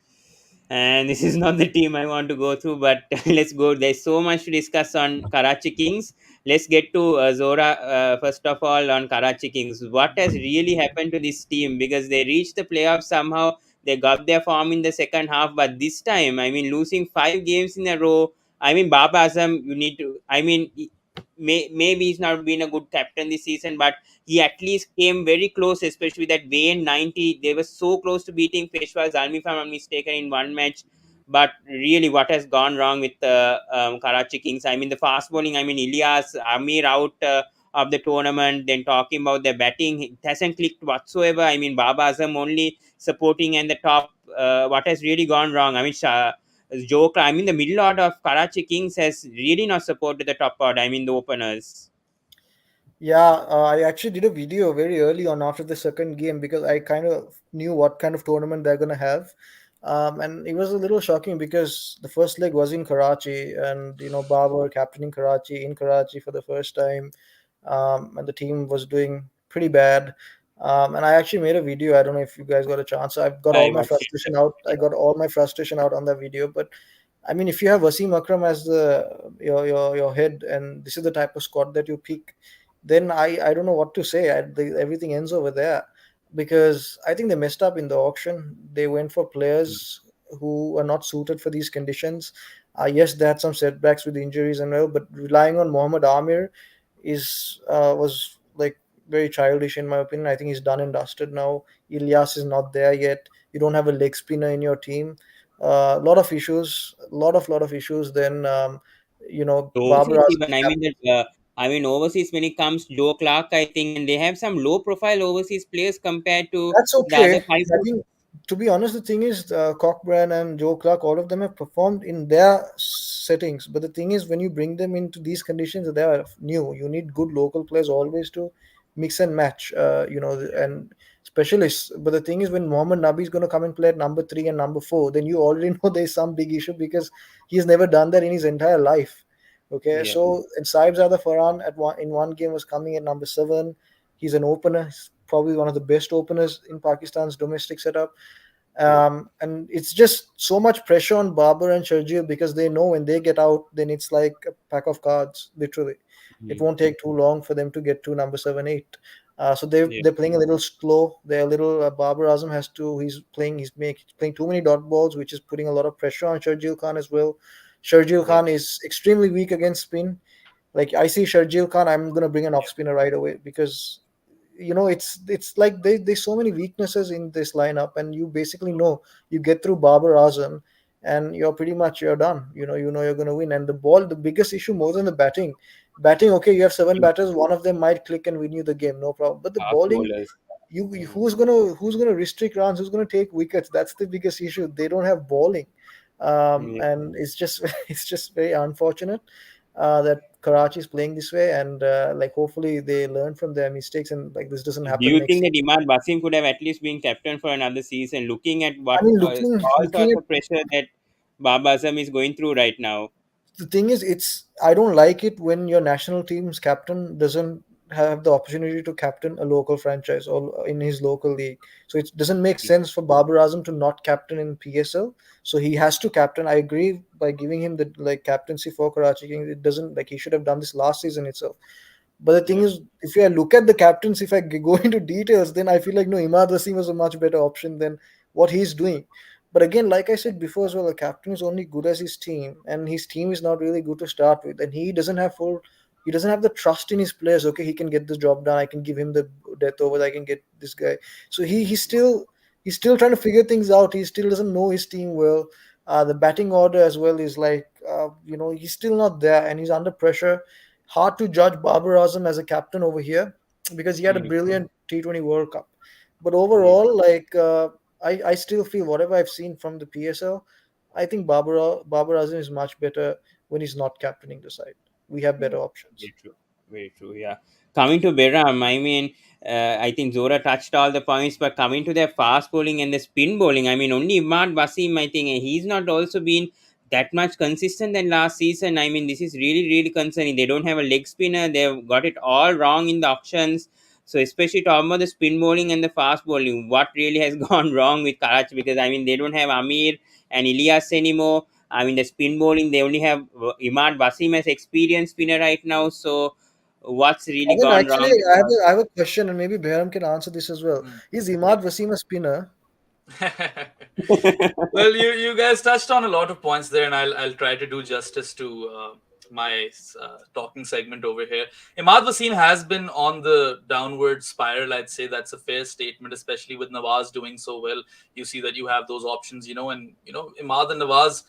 And this is not the team I want to go through, but let's go. There's so much to discuss on Karachi Kings. Let's get to Zora first of all on Karachi Kings. What has really happened to this team? Because they reached the playoffs somehow, they got their form in the second half, but this time, I mean, losing 5 games in a row. I mean, Baba Azam, you need to. I mean, maybe he's not been a good captain this season, but he at least came very close, especially with that Wayne 90. They were so close to beating Peshawar Zalmi, if I'm not mistaken, in one match. But really, what has gone wrong with the Karachi Kings? I mean, the fast bowling, I mean, Ilyas, Amir out of the tournament, then talking about their batting, it hasn't clicked whatsoever. I mean, Baba Azam only supporting and the top. What has really gone wrong? I mean, Joke, I mean, the middle order of Karachi Kings has really not supported the top order. I mean, the openers. Yeah, I actually did a video very early on after the second game because I kind of knew what kind of tournament they're going to have. And it was a little shocking because the first leg was in Karachi, and Babar captaining Karachi in Karachi for the first time, and the team was doing pretty bad. And I actually made a video. I don't know if you guys got a chance. I've got I all my watched frustration out. I got all my frustration out on that video. But I mean, if you have Wasim Akram as your head, and this is the type of squad that you pick, then I don't know what to say. Everything ends over there because I think they messed up in the auction. They went for players who are not suited for these conditions. Yes, they had some setbacks with injuries and all, but relying on Mohammad Amir was like very childish in my opinion. I think he's done and dusted now. Ilyas is not there yet. You don't have a leg spinner in your team. A lot of issues, lot of issues. Then Babar overseas even. Azam's I mean captain. that. I mean overseas when it comes Joe Clark, I think, and they have some low profile overseas players compared to That's the other okay. five. I think, to be honest, the thing is, Cockburn and Joe Clark, all of them have performed in their settings. But the thing is, when you bring them into these conditions, they are new. You need good local players always to mix and match, and specialists. But the thing is, when Mohammad Nabi is going to come and play at number 3 and number 4, then you already know there's some big issue because he's never done that in his entire life. Okay, Yeah, so and Saib Zada Farhan in one game was coming at number 7. He's an opener. He's probably one of the best openers in Pakistan's domestic setup. true. And it's just so much pressure on Babar and Sharjeel because they know when they get out, then it's like a pack of cards, literally. It Mhm. won't take too long for them to get to number 7, 8. So Yeah, they're playing a little slow. They're a little. Babar Azam has to. He's playing too many dot balls, which is putting a lot of pressure on Sharjeel Khan as well. Sharjeel yeah, Khan is extremely weak against spin. Like I see Sharjeel Khan, I'm gonna bring an off spinner right away because it's like there's so many weaknesses in this lineup, and you basically know you get through Babar Azam, and you're done. You know you're gonna win. And the ball, the biggest issue more than the batting. Okay, you have seven yeah. batters, one of them might click and win you the game, no problem. But the Fast bowling, bowlers. Mm. who's gonna restrict runs, who's gonna take wickets? That's the biggest issue. They don't have bowling, Yeah. and it's just it's just very unfortunate that Karachi is playing this way, and like hopefully they learn from their mistakes, and like this doesn't Do happen you next think that season. Imad Wasim could have at least been captain for another season? Looking at what I mean, all looking sorts at of pressure that Baba Azam is going through right now. the thing is, it's I don't like it when your national team's captain doesn't have the opportunity to captain a local franchise or in his local league. So it doesn't make sense for Babar Azam to not captain in PSL. So he has to captain. I agree by giving him the like captaincy for Karachi Kings. It doesn't like he should have done this last season itself. But the thing Yeah. is, if I look at the captains, if I go into details, then I feel like no, Imad Wasim was a much better option than what he's doing. But again, like I said before as well, the captain is only good as his team, and his team is not really good to start with, and he doesn't have the trust in his players. Okay, he can get this job done. I can give him the death overs. I can get this guy. So he's still trying to figure things out. He still doesn't know his team well. The batting order as well is like he's still not there, and he's under pressure. Hard to judge Babar Azam as a captain over here because he had a Mm. brilliant T20 World Cup. But Yeah. overall, like I still feel whatever I've seen from the PSL, I think Babar Azam is much better when he's not captaining the side. we have better options. Very true. Very true. Yeah. Coming to Behram, I mean, I think Zora touched all the points, but coming to their fast bowling and the spin bowling, I mean, only Imad Wasim, I think he's not also been that much consistent than last season. I mean, this is really, really concerning. They don't have a leg spinner. They've got it all wrong in the auctions. So, especially talking about the spin bowling and the fast bowling, what really has gone wrong with Karachi? Because, I mean, they don't have Amir and Ilyas anymore. I mean, the spin bowling, they only have Imad Wasim as experienced spinner right now. So, what's really I mean, gone actually, wrong? I have a question, and maybe Behram can answer this as well. Mm. Is Yeah. Imad Wasim a spinner? Well, you guys touched on a lot of points there, and I'll try to do justice to my talking segment over here. Imad Wasim has been on the downward spiral. I'd say that's a fair statement, especially with Nawaz doing so well. You see that you have those options, and Imad and Nawaz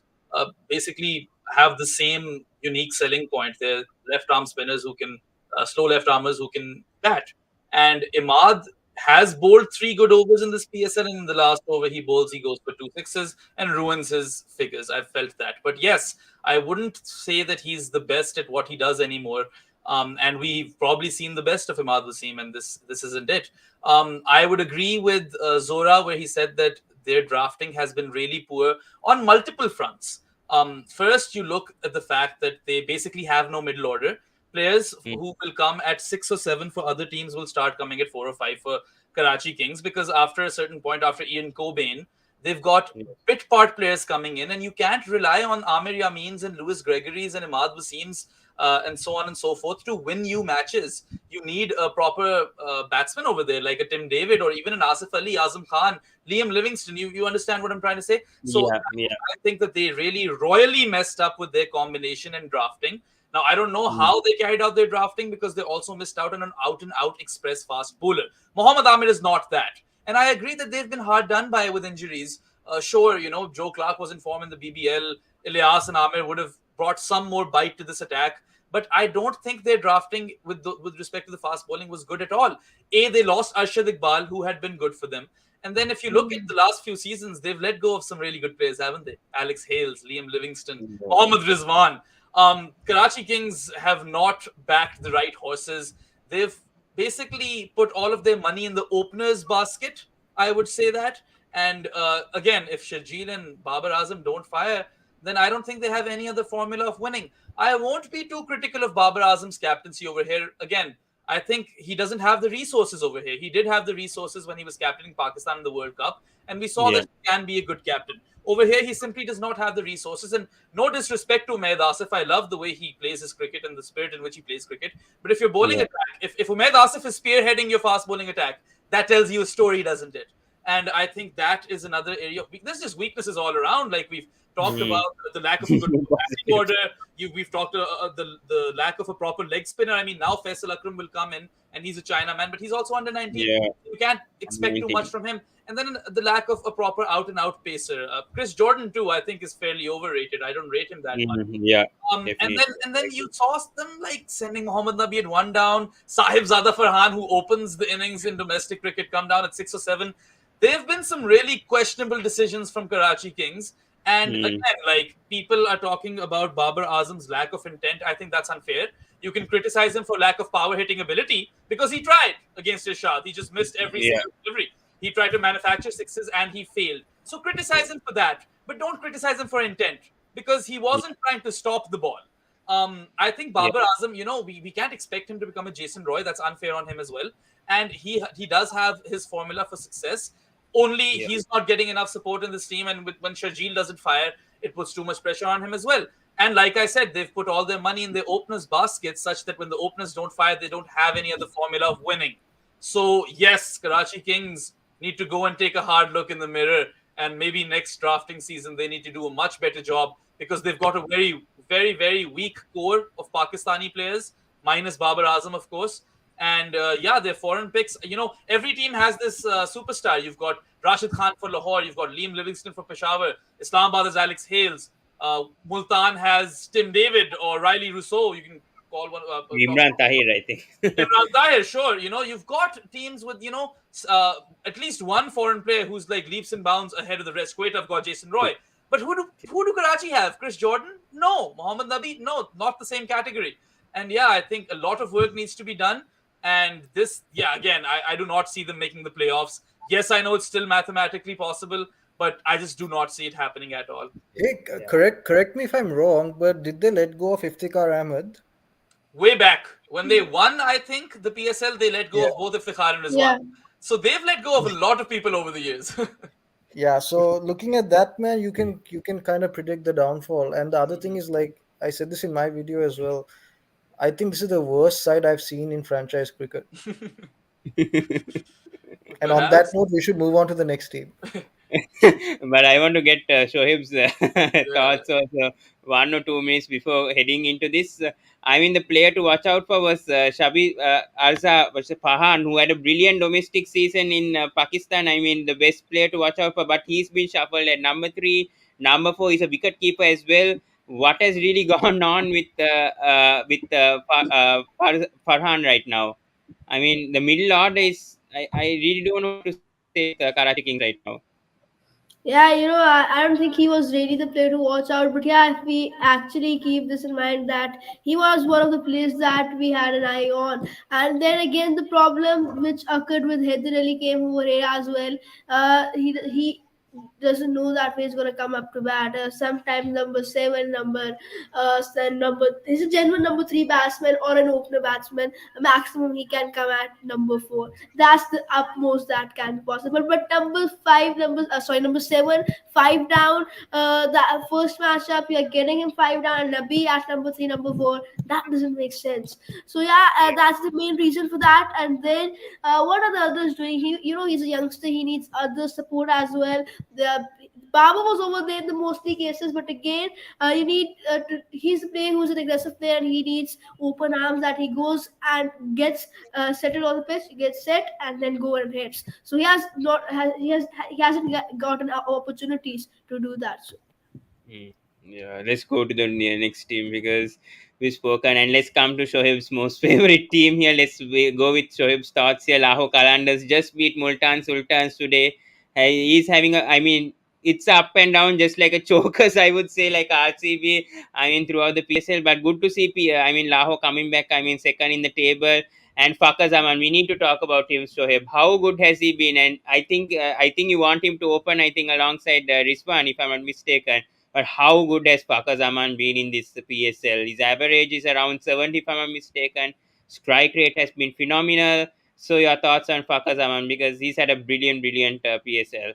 basically have the same unique selling point. They're left arm spinners who can slow left armers who can bat, and Imad has bowled 3 good overs in this PSL, and in the last over he goes for 2 sixes and ruins his figures. I've felt that. But yes, I wouldn't say that he's the best at what he does anymore. And we've probably seen the best of Imad Wasim, and this isn't it. I would agree with Zora, where he said that their drafting has been really poor on multiple fronts. First, you look at the fact that they basically have no middle order. Players who will come at 6 or 7 for other teams will start coming at 4 or 5 for Karachi Kings, because after a certain point, after Ian Cobain, they've got bit part players coming in, and you can't rely on Amir Yameen's and Lewis Gregory's and Imad Wasim's and so on and so forth to win you matches. You need a proper batsman over there, like a Tim David or even an Asif Ali, Azam Khan, Liam Livingston. You understand what I'm trying to say? So Yeah, yeah. I think that they really royally messed up with their combination and drafting. Now, I don't know how they carried out their drafting, because they also missed out on an out-and-out express fast bowler. Mohammad Amir is not that. And I agree that they've been hard done by with injuries. Sure, Joe Clark was in form in the BBL. Ilyas and Amir would have brought some more bite to this attack. But I don't think their drafting with respect to the fast bowling was good at all. They lost Arshad Iqbal, who had been good for them. And then if you look at the last few seasons, they've let go of some really good players, haven't they? Alex Hales, Liam Livingston, Mohammad Rizwan. Karachi Kings have not backed the right horses. They've basically put all of their money in the openers basket, I would say that. And again, if Sharjeel and Babar Azam don't fire, then I don't think they have any other formula of winning. I won't be too critical of Babar Azam's captaincy over here. Again, I think he doesn't have the resources over here. He did have the resources when he was captaining Pakistan in the World Cup, and we saw that he can be a good captain. Over here, he simply does not have the resources. And no disrespect to Umaid Asif, I love the way he plays his cricket and the spirit in which he plays cricket. But if you're bowling attack, if Umaid Asif is spearheading your fast bowling attack, that tells you a story, doesn't it? And I think that is another area of weakness. There's just weaknesses all around. Like we've talked about the lack of a good batting order. We've talked the lack of a proper leg spinner. I mean, now Faisal Akram will come in, and he's a Chinaman, but he's also under 19. Yeah. You can't expect too much from him. And then the lack of a proper out-and-out pacer. Chris Jordan, too, I think is fairly overrated. I don't rate him that much. Yeah. And then you saw them like sending Mohammad Nabi at 1 down, Sahib Zada Farhan, who opens the innings in domestic cricket, come down at 6 or 7. There have been some really questionable decisions from Karachi Kings. And again, like people are talking about Babar Azam's lack of intent. I think that's unfair. You can criticize him for lack of power hitting ability, because he tried against Irshad. He just missed every single delivery. He tried to manufacture sixes and he failed. So criticize him for that, but don't criticize him for intent, because he wasn't trying to stop the ball. I think Babar Azam, we can't expect him to become a Jason Roy. That's unfair on him as well. And he does have his formula for success. Only he's not getting enough support in this team. And when Sharjeel doesn't fire, it puts too much pressure on him as well. And like I said, they've put all their money in their openers' baskets, such that when the openers don't fire, they don't have any other formula of winning. So yes, Karachi Kings need to go and take a hard look in the mirror. And maybe next drafting season, they need to do a much better job, because they've got a very, very, very weak core of Pakistani players, minus Babar Azam, of course. And their foreign picks. Every team has this superstar. You've got Rashid Khan for Lahore. You've got Liam Livingston for Peshawar. Islamabad has Alex Hales. Multan has Tim David or Riley Rousseau. You can call one. Imran Tahir, I think. Imran Tahir, sure. You've got teams with, at least one foreign player who's like leaps and bounds ahead of the rest. Quetta have got Jason Roy. But who do Karachi have? Chris Jordan? No. Mohammad Nabi? No, not the same category. And yeah, I think a lot of work needs to be done. And this, yeah, again, I do not see them making the playoffs. Yes, I know it's still mathematically possible, but I just do not see it happening at all. Hey, Yeah. correct me if I'm wrong, but did they let go of Iftikhar Ahmed? Way back when they won, I think the PSL, they let go Yeah. of both Iftikhar and Yeah. Rizwan. So they've let go of a lot of people over the years. Yeah, so looking at that, man, you can kind of predict the downfall. And the other thing is, like I said this in my video as well, I think this is the worst side I've seen in franchise cricket. And on that Perhaps. note, we should move on to the next team. But I want to get Shoaib's Yeah. thoughts also 1 or 2 minutes before heading into this. I mean, the player to watch out for was Shabi Arza versus Pahan, who had a brilliant domestic season in Pakistan. I mean, the best player to watch out for, but he's been shuffled at number three. Number four is a wicket keeper as well. What has really gone on with Farhan right now? I mean, the middle order is. I really don't know what to say with Karachi Kings right now. Yeah, I don't think he was really the player to watch out. But yeah, if we actually keep this in mind, that he was one of the players that we had an eye on. And then again, the problem which occurred with Heather Ali came over here as well. He doesn't know that he's going to come up to bat. Sometimes number seven, he's a genuine number three batsman or an opener batsman. Maximum he can come at number four. That's the utmost that can be possible. But number seven, five down. The first matchup, you're getting him five down, and Nabi at number three, number four. That doesn't make sense. So yeah, that's the main reason for that. And then what are the others doing? He's a youngster. He needs other support as well. The Baba was over there in the mostly cases, but again, you need. He's a player who's an aggressive player, and he needs open arms that he goes and gets settled on the pitch, gets set, and then go and hits. So he hasn't gotten opportunities to do that. So Hmm. Yeah, let's go to the next team because we've spoken, and let's come to Shoaib's most favorite team here. Go with Shoaib's thoughts here. Lahore Qalanders just beat Multan Sultans today. He's having I mean, it's up and down just like a chokers, I would say, like RCB. I mean, throughout the PSL, but good to see. I mean, Lahore coming back. I mean, second in the table. And Fakhar Zaman, we need to talk about him, Shoaib. How good has he been? And I think you want him to open. I think alongside Rizwan, if I'm not mistaken. But how good has Fakhar Zaman been in this PSL? His average is around 70, if I'm not mistaken. Strike rate has been phenomenal. So your thoughts on Fakhar Zaman, because he's had a brilliant PSL.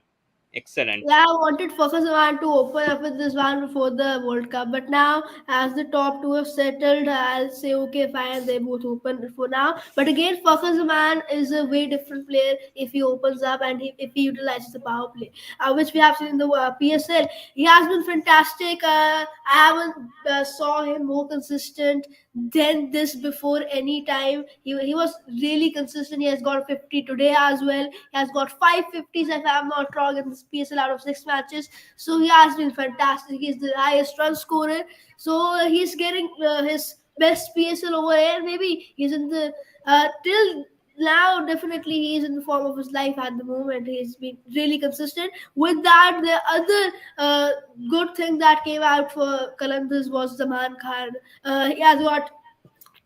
Excellent. yeah, I wanted Fakhar Zaman to open up with this one before the World Cup, but now as the top two have settled, I'll say okay, fine, they both open for now. But again, Fakhar Zaman is a way different player if he opens up and if he utilizes the power play, which we have seen in the PSL. He has been fantastic. I haven't saw him more consistent than this before any time. He was really consistent. He has got 50 today as well. He has got 550s if I'm not wrong in this PSL out of 6 matches. So he has been fantastic. He's the highest run scorer. So he's getting his best PSL over here. Maybe he's in the till now. Definitely he is in the form of his life at the moment. He's been really consistent. With that, the other good thing that came out for Qalandars was Zaman Khan. He has got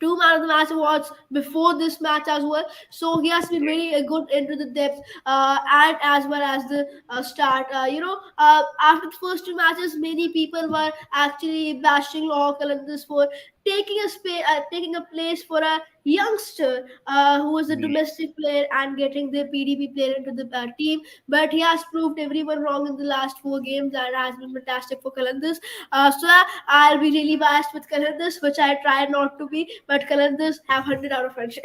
two man of the match awards before this match as well. So he has been very good into the depth and as well as the start. After the first two matches, many people were actually bashing Lahore Qalandars for taking a place for a youngster who is a domestic player and getting the PDP player into the team. But he has proved everyone wrong in the last 4 games and has been fantastic for Qalandars. So I'll be really biased with Qalandars, which I try not to be, but Qalandars have 100 out of 100.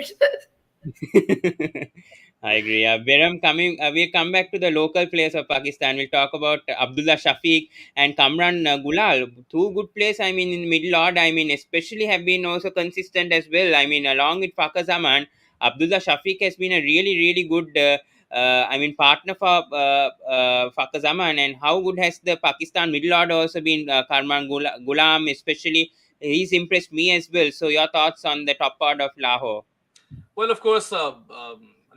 I agree. Behram coming, we'll come back to the local players of Pakistan. We'll talk about Abdullah Shafiq and Kamran Gulal. Two good players, I mean, in middle order. I mean, especially have been also consistent as well. I mean, along with Fakhar Zaman, Abdullah Shafiq has been a really good, I mean, partner for Fakhar Zaman. And how good has the Pakistan middle order also been? Kamran Gulam, especially, he's impressed me as well. So, your thoughts on the top part of Lahore? Well, of course,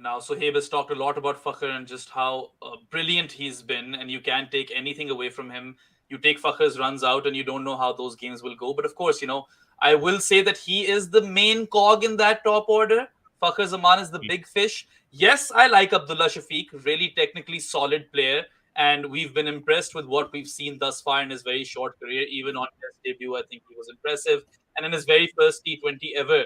now Sohaib has talked a lot about Fakhar and just how brilliant he's been, and you can't take anything away from him. You take Fakhar's runs out, and you don't know how those games will go. But of course, I will say that he is the main cog in that top order. Fakhar Zaman is the big fish. Yes, I like Abdullah Shafiq, really technically solid player, and we've been impressed with what we've seen thus far in his very short career. Even on Test debut, I think he was impressive. And in his very first T20 ever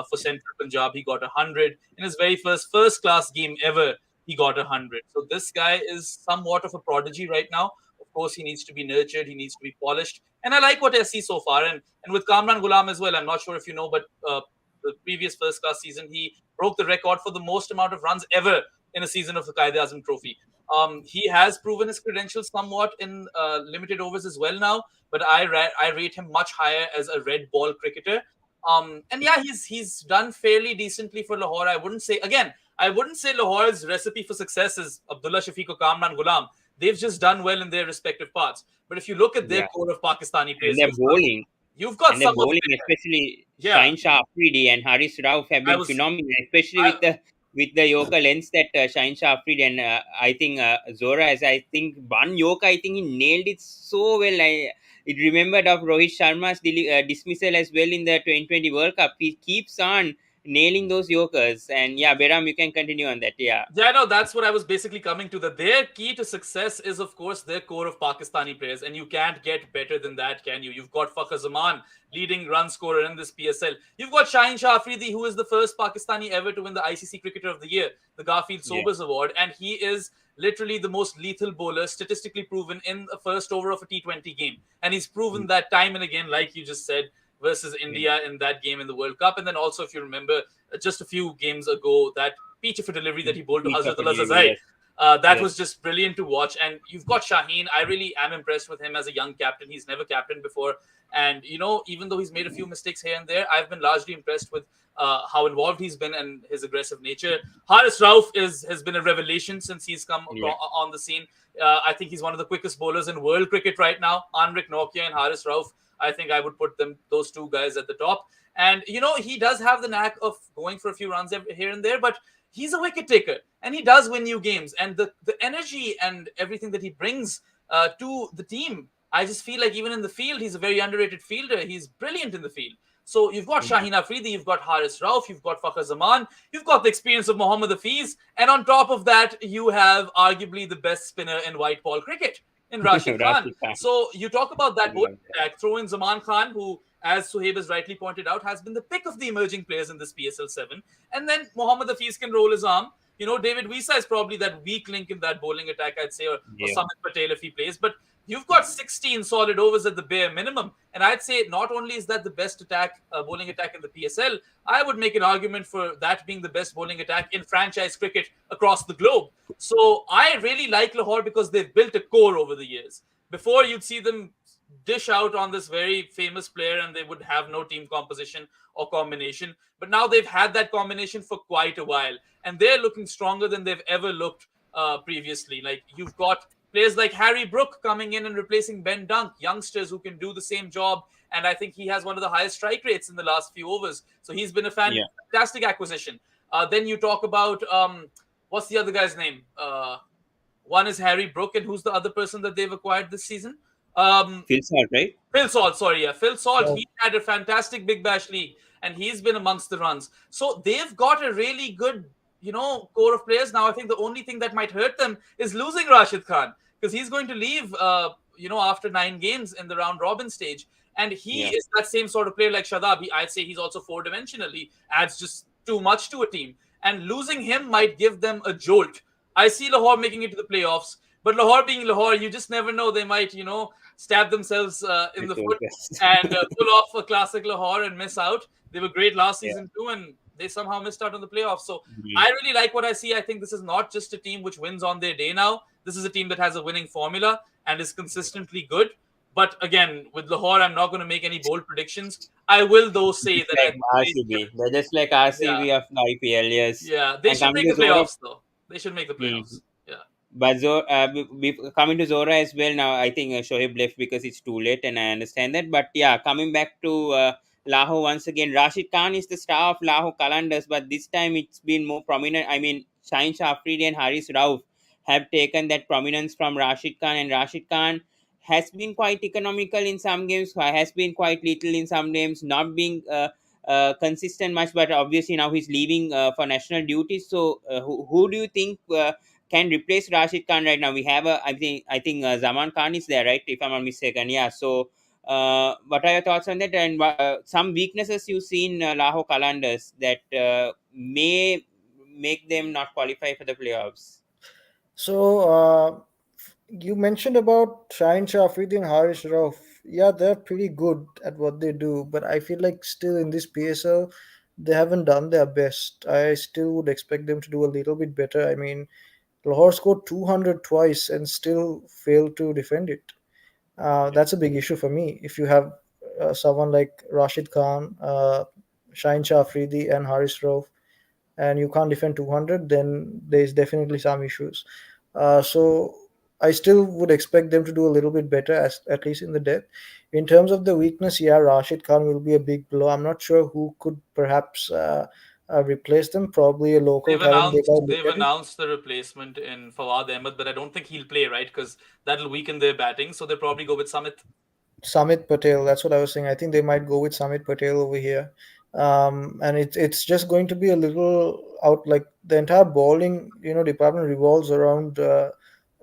for Central Punjab, he got 100. In his very first class game ever, he got 100. So this guy is somewhat of a prodigy right now. Of course, he needs to be nurtured, he needs to be polished. And I like what I see so far. And with Kamran Ghulam as well, I'm not sure if you know, but the previous first class season, he broke the record for the most amount of runs ever in a season of the Quaid-e-Azam Trophy. He has proven his credentials somewhat in limited overs as well now, but I rate him much higher as a red ball cricketer. And yeah, he's done fairly decently for Lahore. I wouldn't say Lahore's recipe for success is Abdullah Shafiq or Kamran Ghulam. They've just done well in their respective parts. But if you look at their Yeah. core of Pakistani And players, their bowling. you've got And their some of bowling, them. especially Yeah, Shaheen Shah Afridi and Haris Rauf, have I been was. phenomenal, especially I, with the Yorker lens that Shaheen Shah Afridi and I think Zoraiz, I think one Yorker, I think he nailed it so well. It remembered of Rohit Sharma's dismissal as well in the 2020 World Cup. He keeps on nailing those Yorkers. And yeah, Behram, you can continue on that. Yeah. Yeah, no, that's what I was basically coming to. That their key to success is, of course, their core of Pakistani players, and you can't get better than that, can you? You've got Fakhar Zaman, leading run scorer in this PSL. You've got Shaheen Shah Afridi, who is the first Pakistani ever to win the ICC Cricketer of the Year, the Garfield Yeah. Sobers Award, and he is literally the most lethal bowler, statistically proven in a first over of a T20 game, and he's proven that time and again, like you just said, versus India in that game in the World Cup, and then also, if you remember, just a few games ago, that peach of a delivery that he bowled to Peach of a Hazratullah delivery, Zazai. yes. That Yes. was just brilliant to watch. And you've got Shaheen. I really am impressed with him as a young captain. He's never captained before. And, even though he's made a few mistakes here and there, I've been largely impressed with how involved he's been and his aggressive nature. Haris Rauf has been a revelation since he's come Yeah. on the scene. I think he's one of the quickest bowlers in world cricket right now. Anrik Nokia and Haris Rauf. I think I would put those two guys at the top. And, he does have the knack of going for a few runs here and there, but he's a wicket taker and he does win you games. And the energy and everything that he brings to the team, I just feel like even in the field, he's a very underrated fielder. He's brilliant in the field. So you've got Shaheen Afridi, you've got Haris Rauf, you've got Fakhar Zaman, you've got the experience of Mohammad Hafiz, and on top of that, you have arguably the best spinner in white ball cricket in Rashid Khan. Rashid Khan. So you talk about that I bowling love that. attack, throw in Zaman Khan, who, as Sohaib has rightly pointed out, has been the pick of the emerging players in this PSL 7. And then Mohammad Hafiz can roll his arm. David Wisa is probably that weak link in that bowling attack, I'd say, or Yeah. Samit Patel if he plays. But you've got 16 solid overs at the bare minimum. And I'd say not only is that the best bowling attack in the PSL, I would make an argument for that being the best bowling attack in franchise cricket across the globe. So I really like Lahore because they've built a core over the years. Before, you'd see them dish out on this very famous player and they would have no team composition or combination. But now they've had that combination for quite a while and they're looking stronger than they've ever looked previously. Like you've got players like Harry Brook coming in and replacing Ben Dunk, youngsters who can do the same job. And I think he has one of the highest strike rates in the last few overs. So he's been a fantastic acquisition. Then you talk about, what's the other guy's name? One is Harry Brook, and who's the other person that they've acquired this season? Phil Salt, right? Phil Salt, sorry, yeah. Phil Salt, Oh. he had a fantastic Big Bash League, and he's been amongst the runs. So they've got a really good, core of players. Now, I think the only thing that might hurt them is losing Rashid Khan, because he's going to leave, after 9 games in the round robin stage. And he is that same sort of player like Shadab. I'd say he's also 4-dimensional. He adds just too much to a team. And losing him might give them a jolt. I see Lahore making it to the playoffs, but Lahore being Lahore, you just never know. They might, stab themselves in the foot and pull off a classic Lahore and miss out. They were great last season too, and they somehow missed out on the playoffs. So I really like what I see. I think this is not just a team which wins on their day now. This is a team that has a winning formula and is consistently good. But again, with Lahore, I'm not going to make any bold predictions. I will, though, say that Like RCB. They're just like RCB of the IPL, yes. Yeah, they And should coming make to the Zora, playoffs, though. They should make the playoffs. Yeah. but coming to Zora as well now, I think Shoaib left because it's too late, and I understand that. But yeah, coming back to Lahore once again, Rashid Khan is the star of Lahore Qalanders, but this time it's been more prominent. I mean, Shaheen Shah Afridi and Haris Rauf have taken that prominence from Rashid Khan, and Rashid Khan has been quite economical in some games, has been quite little in some games, not being consistent much. But obviously now he's leaving for national duties. So who do you think can replace Rashid Khan right now? We have a, I think Zaman Khan is there, right? If I'm not mistaken, yeah. So what are your thoughts on that? And some weaknesses you see in Lahore Qalanders that may make them not qualify for the playoffs. So, you mentioned about Shaheen Shah Afridi and Harish Rauf. Yeah, they're pretty good at what they do, but I feel like still in this PSL, they haven't done their best. I still would expect them to do a little bit better. I mean, Lahore scored 200 twice and still failed to defend it. That's a big issue for me. If you have someone like Rashid Khan, Shaheen Shah Afridi, and Harish Rauf, and you can't defend 200, then there's definitely some issues. So I still would expect them to do a little bit better, as, at least in the depth. In terms of the weakness, yeah, Rashid Khan will be a big blow. I'm not sure who could perhaps replace them. Probably a local talent. They might look They've at it. announced the replacement in Fawad Ahmed, but I don't think he'll play, right? Because that'll weaken their batting. So they'll probably go with Samit. Samit Patel. That's what I was saying. I think they might go with Samit Patel over here, and it's just going to be a little out. Like the entire bowling, department revolves around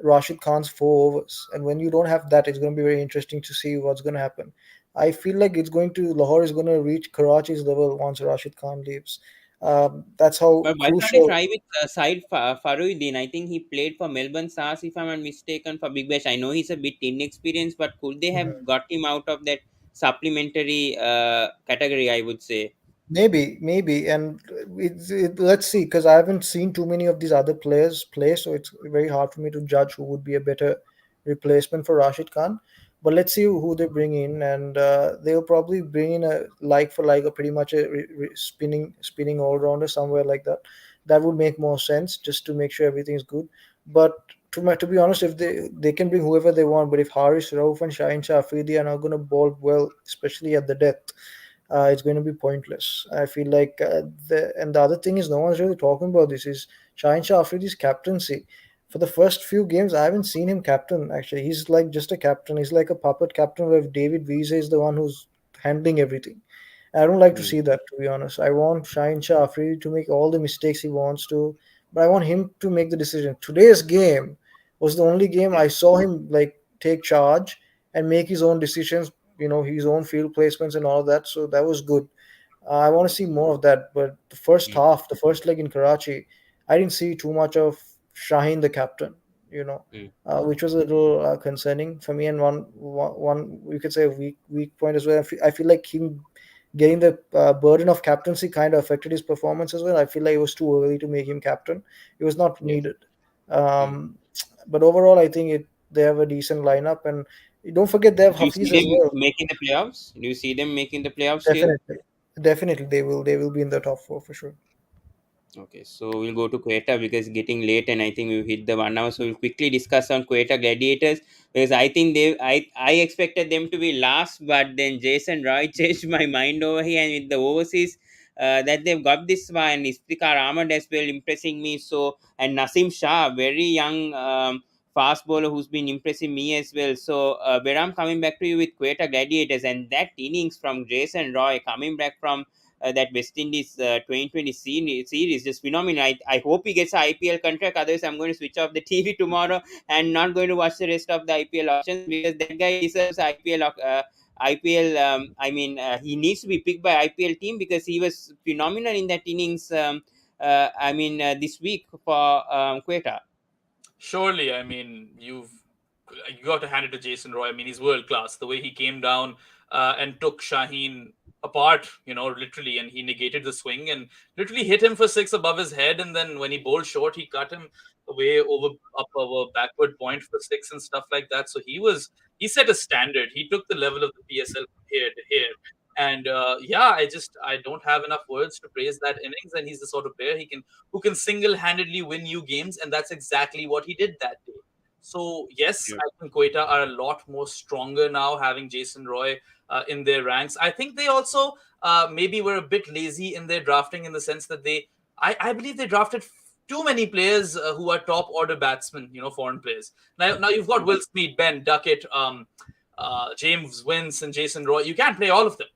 Rashid Khan's 4 overs, and when you don't have that, it's going to be very interesting to see what's going to happen. I feel like it's going to Lahore is going to reach Karachi's level once Rashid Khan leaves. That's how But why can't they crucial. try with Said Faruddin? I think he played for Melbourne Stars, if I'm not mistaken, for Big Bash. I know he's a bit inexperienced, but could they have got him out of that supplementary category, I would say? Maybe, and let's see, because I haven't seen too many of these other players play, so it's very hard for me to judge who would be a better replacement for Rashid Khan. But let's see who they bring in, and they'll probably bring in a like for like, a pretty much a spinning all rounder somewhere like that. That would make more sense, just to make sure everything's good. But to be honest, if they can bring whoever they want, but if Harish Rauf and Shaheen Shah Afridi are not going to bowl well, especially at the depth, it's going to be pointless. I feel like the other thing is no one's really talking about this is Shaheen Shah Afridi's captaincy. For the first few games, I haven't seen him captain. Actually, he's like just a captain. He's like a puppet captain where David Wiese is the one who's handling everything. I don't like to Hmm. see that, to be honest. I want Shaheen Shah Afridi to make all the mistakes he wants to, but I want him to make the decision. Today's game was the only game I saw him like take charge and make his own decisions, his own field placements and all of that. So that was good. I want to see more of that. But the first Hmm. half, the first leg in Karachi, I didn't see too much of Shaheen, the captain, Hmm. which was a little concerning for me. And one you could say a weak point as well. I feel like him getting the burden of captaincy kind of affected his performance as well. I feel like it was too early to make him captain. It was not Yes. needed. Hmm. Um, but overall, I think they have a decent lineup, and don't forget they have Do you see Hafiz as them well. making the playoffs? Do you see them making the playoffs still? Definitely, definitely they will be in the top four for sure. Okay, so we'll go to Quetta because it's getting late and I think we've hit the 1 hour. So we'll quickly discuss on Quetta Gladiators because I think I expected them to be last, but then Jason Roy changed my mind over here and with the overseas that they've got this far and Iftikhar Ahmad as well impressing me. So and Nasim Shah, very young fast bowler who's been impressing me as well. So Behram, coming back to you with Quetta Gladiators and that innings from Jason Roy coming back from that West Indies 2020 series just phenomenal. I hope he gets an IPL contract. Otherwise, I'm going to switch off the TV tomorrow and not going to watch the rest of the IPL auctions because that guy deserves IPL. IPL. He needs to be picked by IPL team because he was phenomenal in that innings. This week for Quetta. Surely, I mean, you got to hand it to Jason Roy. I mean, he's world class. The way he came down and took Shaheen apart, literally, and he negated the swing and literally hit him for six above his head. And then when he bowled short, he cut him away up over backward point for six and stuff like that. So he set a standard. He took the level of the PSL from here to here. And yeah, I don't have enough words to praise that innings. And he's the sort of player who can single-handedly win you games, and that's exactly what he did that day. So yes, Yeah. I think Quetta are a lot more stronger now, having Jason Roy in their ranks. I think they also maybe were a bit lazy in their drafting in the sense that I believe they drafted too many players who are top order batsmen, foreign players. Now you've got Will Smith, Ben Duckett, James Vince, and Jason Roy. You can't play all of them.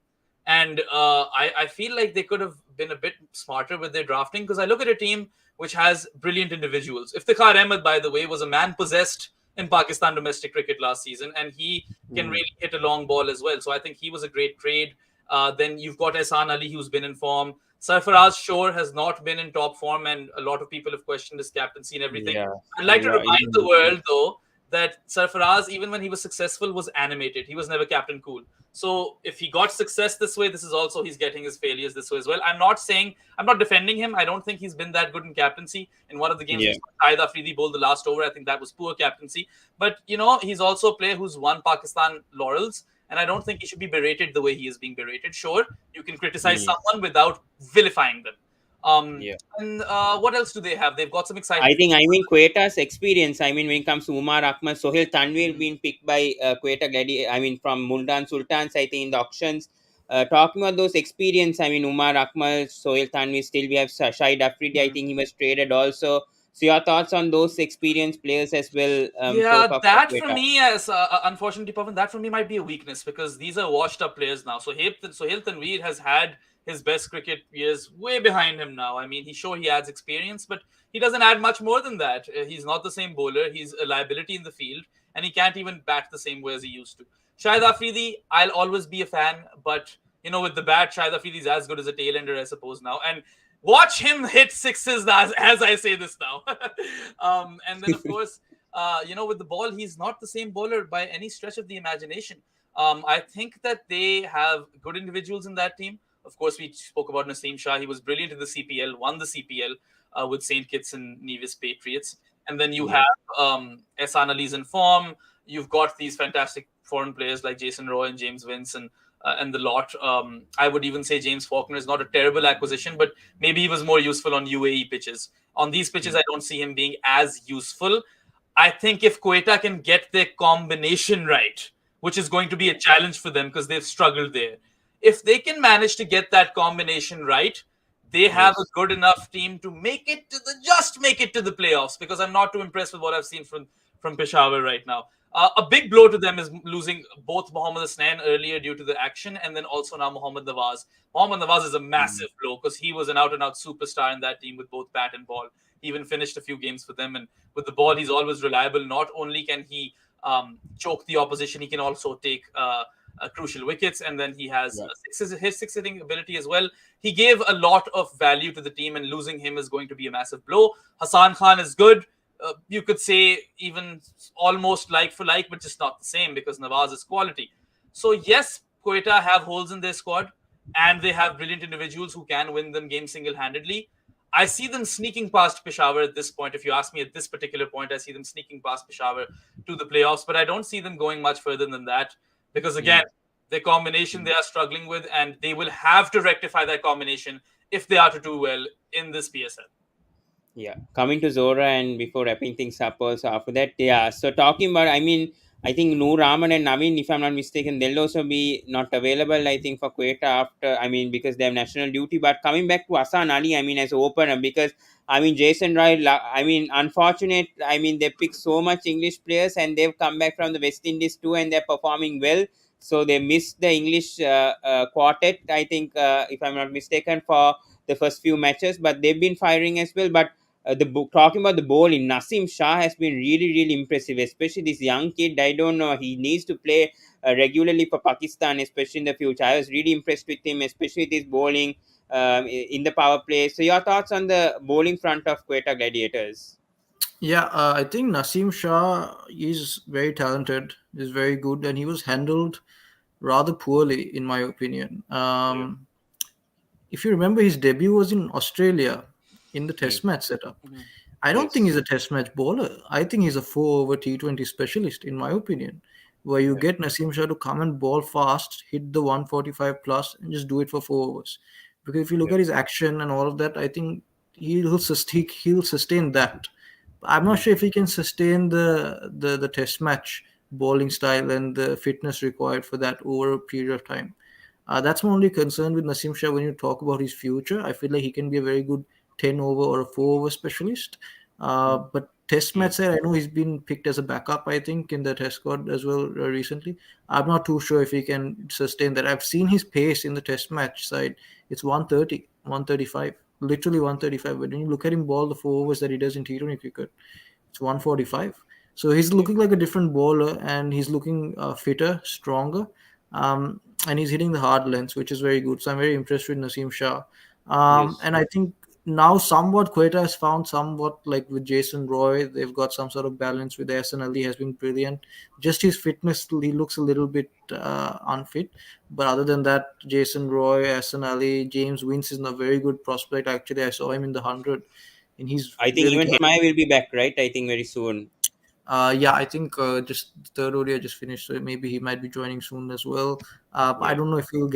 And I feel like they could have been a bit smarter with their drafting, because I look at a team which has brilliant individuals. Iftikhar Ahmed, by the way, was a man possessed in Pakistan domestic cricket last season, and he can Mm. really hit a long ball as well. So I think he was a great trade. Then you've got Ehsan Ali, who's been in form. Sarfaraz Shore has not been in top form, and a lot of people have questioned his captaincy and everything. Yeah, I'd like to yeah, remind the world, though, that Sarfaraz, even when he was successful, was animated. He was never Captain Cool. So if he got success this way, this is also he's getting his failures this way as well. I'm not defending him. I don't think he's been that good in captaincy. In one of the games, yeah, Shahid Afridi bowled the last over. I think that was poor captaincy. But he's also a player who's won Pakistan laurels, and I don't think he should be berated the way he is being berated. Sure, you can criticize mm, someone without vilifying them. yeah. And what else do they have? They've got some exciting. I mean, Quetta's experience. I mean, when it comes to Umar Akmal, Sohail Tanvir Mhm. being picked by Quetta Gladiators. I mean, from Multan Sultans. I think in the auctions. Talking about those experience, I mean, Umar Akmal, Sohail Tanvir. Still, we have Shahid Afridi. I Mhm. think he was traded also. So, your thoughts on those experienced players as well so Yeah, far for that for Quetta? me, as unfortunately, Pavan, that for me might be a weakness, because these are washed up players now. So Sohail Tanveer has had his best cricket years way behind him now. I mean, he adds experience, but he doesn't add much more than that. He's not the same bowler. He's a liability in the field, and he can't even bat the same way as he used to. Shahid Afridi, I'll always be a fan, but with the bat, Shahid Afridi's as good as a tail ender, I suppose now. And watch him hit sixes as I say this now. And then of course, with the ball, he's not the same bowler by any stretch of the imagination. I think that they have good individuals in that team. Of course, we spoke about Naseem Shah. He was brilliant in the CPL, won the CPL with St. Kitts and Nevis Patriots. And then you Yeah, have Ehsan Ali's in form. You've got these fantastic foreign players like Jason Roy and James Vince and the lot. I would even say James Faulkner is not a terrible acquisition, but maybe he was more useful on UAE pitches. On these pitches, I don't see him being as useful. I think if Quetta can get their combination right, which is going to be a challenge for them because they've struggled there, if they can manage to get that combination right, they have a yes, good enough team to make it to the playoffs. Because I'm not too impressed with what I've seen from Peshawar right now. A big blow to them is losing both Mohammad Hasnain earlier due to the action, and then also now Mohammad Nawaz. Mohammad Nawaz is a mm, massive blow because he was an out and out superstar in that team with both bat and ball. He even finished a few games for them, and with the ball, he's always reliable. Not only can he choke the opposition, he can also take crucial wickets, and then he has yeah, his six hitting ability as well. He gave a lot of value to the team, and losing him is going to be a massive blow. Hassan Khan is good. You could say even almost like for like, but just not the same because Nawaz is quality. So yes, Quetta have holes in their squad, and they have brilliant individuals who can win them games single-handedly. I see them sneaking past Peshawar at this point. If you ask me at this particular point, I see them sneaking past Peshawar to the playoffs, but I don't see them going much further than that because, again, yeah. the combination they are struggling with, and they will have to rectify that combination if they are to do well in this PSL. Yeah, coming to Zora and before wrapping things up, also after that, yeah. So talking about, I mean, I think Noor Rahman and Naveen, if I'm not mistaken, they'll also be not available. I think for Quetta after, I mean, because they have national duty. But coming back to Hassan Ali, I mean, as opener, because I mean, Jason Roy, I mean, unfortunate. I mean, they pick so much English players and they've come back from the West Indies too, and they're performing well. So they missed the English quartet. I think, if I'm not mistaken, for the first few matches, but they've been firing as well. But talking about the bowling, Nasim Shah has been really, really impressive, especially this young kid. I don't know, he needs to play regularly for Pakistan, especially in the future. I was really impressed with him, especially with his bowling in the power play. So, your thoughts on the bowling front of Quetta Gladiators? Yeah, I think Naseem Shah is very talented, is very good, and he was handled rather poorly, in my opinion. Yeah. If you remember, his debut was in Australia in the Hmm. Test match setup. Mhm. I don't think Yes. he's a Test match bowler. I think he's a 4 over T20 specialist, in my opinion, where you Yeah. get Naseem Shah to come and bowl fast, hit the 145 plus, and just do it for 4 overs. Because if you look Yeah. at his action and all of that, I think he'll sustain that. I'm not Hmm. sure if he can sustain the Test match bowling style and the fitness required for that over a period of time. That's my only concern with Nasim Shah when you talk about his future. I feel like he can be a very good 10 over or a 4 over specialist. But Test match side, I know he's been picked as a backup, I think, in the Test squad as well recently. I'm not too sure if he can sustain that. I've seen his pace in the Test match side. It's 130, 135, literally 135. But when you look at him ball the 4 overs that he does in T20 cricket, it's 145. So he's looking like a different bowler, and he's looking fitter, stronger, and he's hitting the hard lengths, which is very good. So I'm very impressed with Naseem Shah. Yes. And I think now somewhat Quetta has found somewhat, like with Jason Roy, they've got some sort of balance. With Hassan Ali has been brilliant. Just his fitness, he looks a little bit unfit. But other than that, Jason Roy, Hassan Ali, James Vince is a very good prospect. Actually, I saw him in the 100, and he's I think really even Hemaya will be back, right? I think very soon. yeah, I think just the third ODI just finished, so maybe he might be joining soon as well. I Yeah. don't know if he'll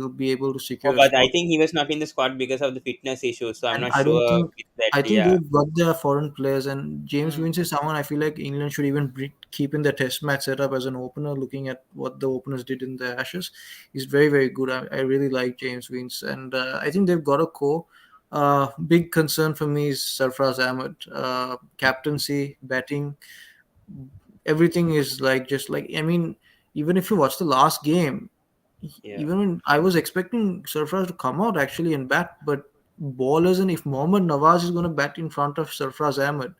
be able to Oh, secure a but I spot, think he was not in the squad because of the fitness issues. So I'm and not I don't sure think with that. I think Yeah. they've got their foreign players. And James Mm. Vince is someone I feel like England should even keep in their Test match setup as an opener. Looking at what the openers did in the Ashes, he's very very good. I really like James Vince, and I think they've got a core. Big concern for me is Sarfraz Ahmed, captaincy, batting, everything is like, just like, I mean, even if you watch the last game, Yeah. even when I was expecting Surfraz to come out actually and bat, but ballers, and if Mohammad Nawaz is going to bat in front of Surfraz Ahmed,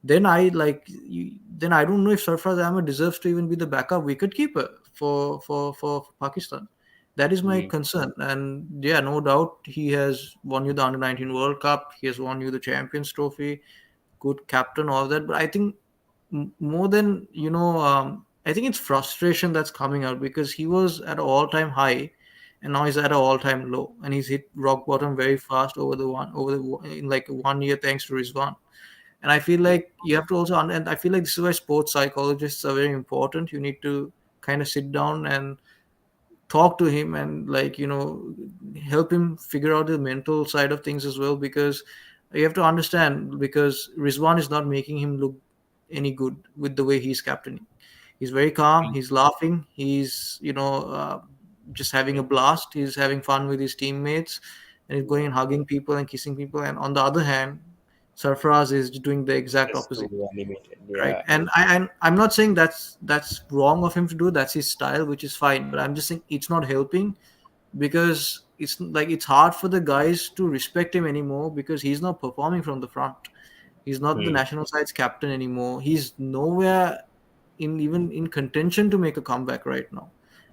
then then I don't know if Surfraz Ahmed deserves to even be the backup wicketkeeper for Pakistan. That is my Mm. concern. And yeah, no doubt he has won you the Under 19 World Cup. He has won you the Champions Trophy. Good captain, all that. But I think more than I think it's frustration that's coming out, because he was at an all-time high, and now he's at an all-time low, and he's hit rock bottom very fast in like 1 year, thanks to Rizwan. And I feel Yeah. like you have to also and I feel like this is why sports psychologists are very important. You need to kind of sit down and talk to him, and help him figure out the mental side of things as well, because you have to understand, because Rizwan is not making him look any good with the way he's captaining. He's very calm, he's laughing, he's just having a blast, he's having fun with his teammates, and he's going and hugging people and kissing people. And on the other hand, Sarfraz is doing the exact Just opposite, too animated. right? Yeah. And I'm not saying that's wrong of him to do. That's his style, which is fine. But I'm just saying it's not helping, because it's hard for the guys to respect him anymore, because he's not performing from the front. He's not the Hmm. national side's captain anymore. He's nowhere in even in contention to make a comeback right now.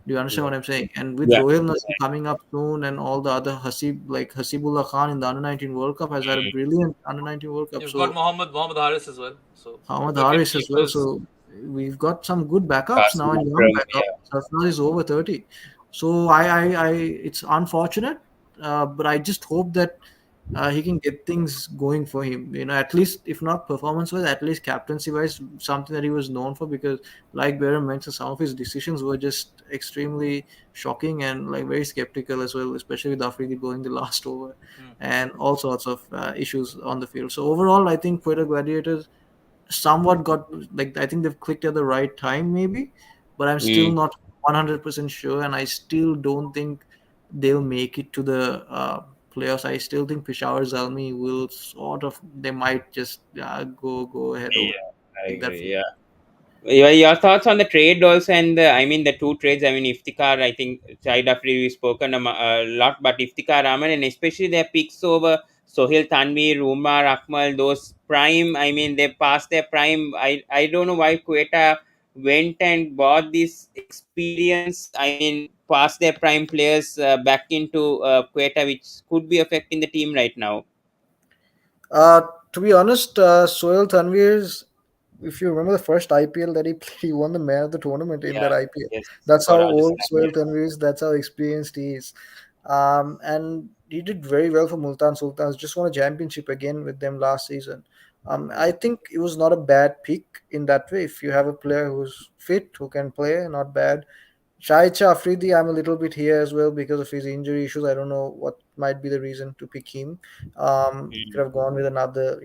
Do you understand Yeah. what I'm saying? And with Yeah. Royal Naseem coming up soon, and all the other Hasibullah Khan in the Under 19 World Cup has had a Mm. brilliant Under 19 World Cup. You've got So Mohammad Haris as well. So Ahmad wicket Haris as well. keepers. So we've got some good backups now, Qasim and young Akram. backups. Yeah. Sarfraz is over 30. So I it's unfortunate, but I just hope that he can get things going for him. At least if not performance-wise, at least captaincy-wise, something that he was known for. Because, like Behram mentioned, some of his decisions were just extremely shocking, and like very skeptical as well, especially with Afridi bowling the last over, Mm. and all sorts of issues on the field. So overall, I think Quetta Gladiators somewhat got, like, I think they've clicked at the right time maybe, but I'm still Mm. not 100% sure, and I still don't think they'll make it to the playoffs. I still think Peshawar Zalmi will sort of, they might just go ahead over Yeah. I take that agree. field. Yeah. Your thoughts on the trade also, and I mean the two trades. I mean Iftikhar. I think Shahid Afridi we've spoken a lot, but Iftikhar Rahman, and especially their picks over Sohail Tanvir, Umar Akmal, those prime. I mean they passed their prime. I don't know why Quetta went and bought this experience. I mean past their prime players back into Quetta, which could be affecting the team right now. Uh, to be honest, Sohail Tanvir's, if you remember the first IPL that he played, he won the man of the tournament in that Yeah. IPL. Yes. That's For how old Rajasthan. Sohail Yes. Tanvir is. That's how experienced he is. And he did very well for Multan Sultans. Just won a championship again with them last season. I think it was not a bad pick in that way. If you have a player who's fit, who can play, not bad. Shaicha Afridi, I'm a little bit here as well because of his injury issues. I don't know what might be the reason to pick him. Could Mm. have gone with another,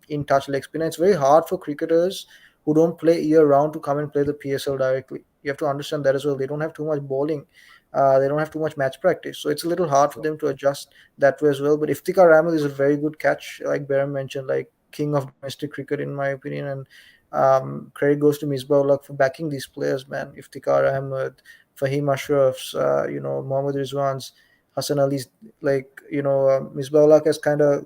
in touch leg spinner. It's very hard for cricketers who don't play year round to come and play the PSL directly. You have to understand that as well. They don't have too much bowling. They don't have too much match practice, so it's a little hard for them to adjust that way as well. But Iftikhar Ahmed is a very good catch, like Behram mentioned, like king of domestic cricket in my opinion, and credit goes to Misbah-ul-Haq for backing these players, man. Iftikhar Ahmed, Fahim Ashraf's, Mohammad Rizwan's, Hassan Ali's, Misbah-ul-Haq has kind of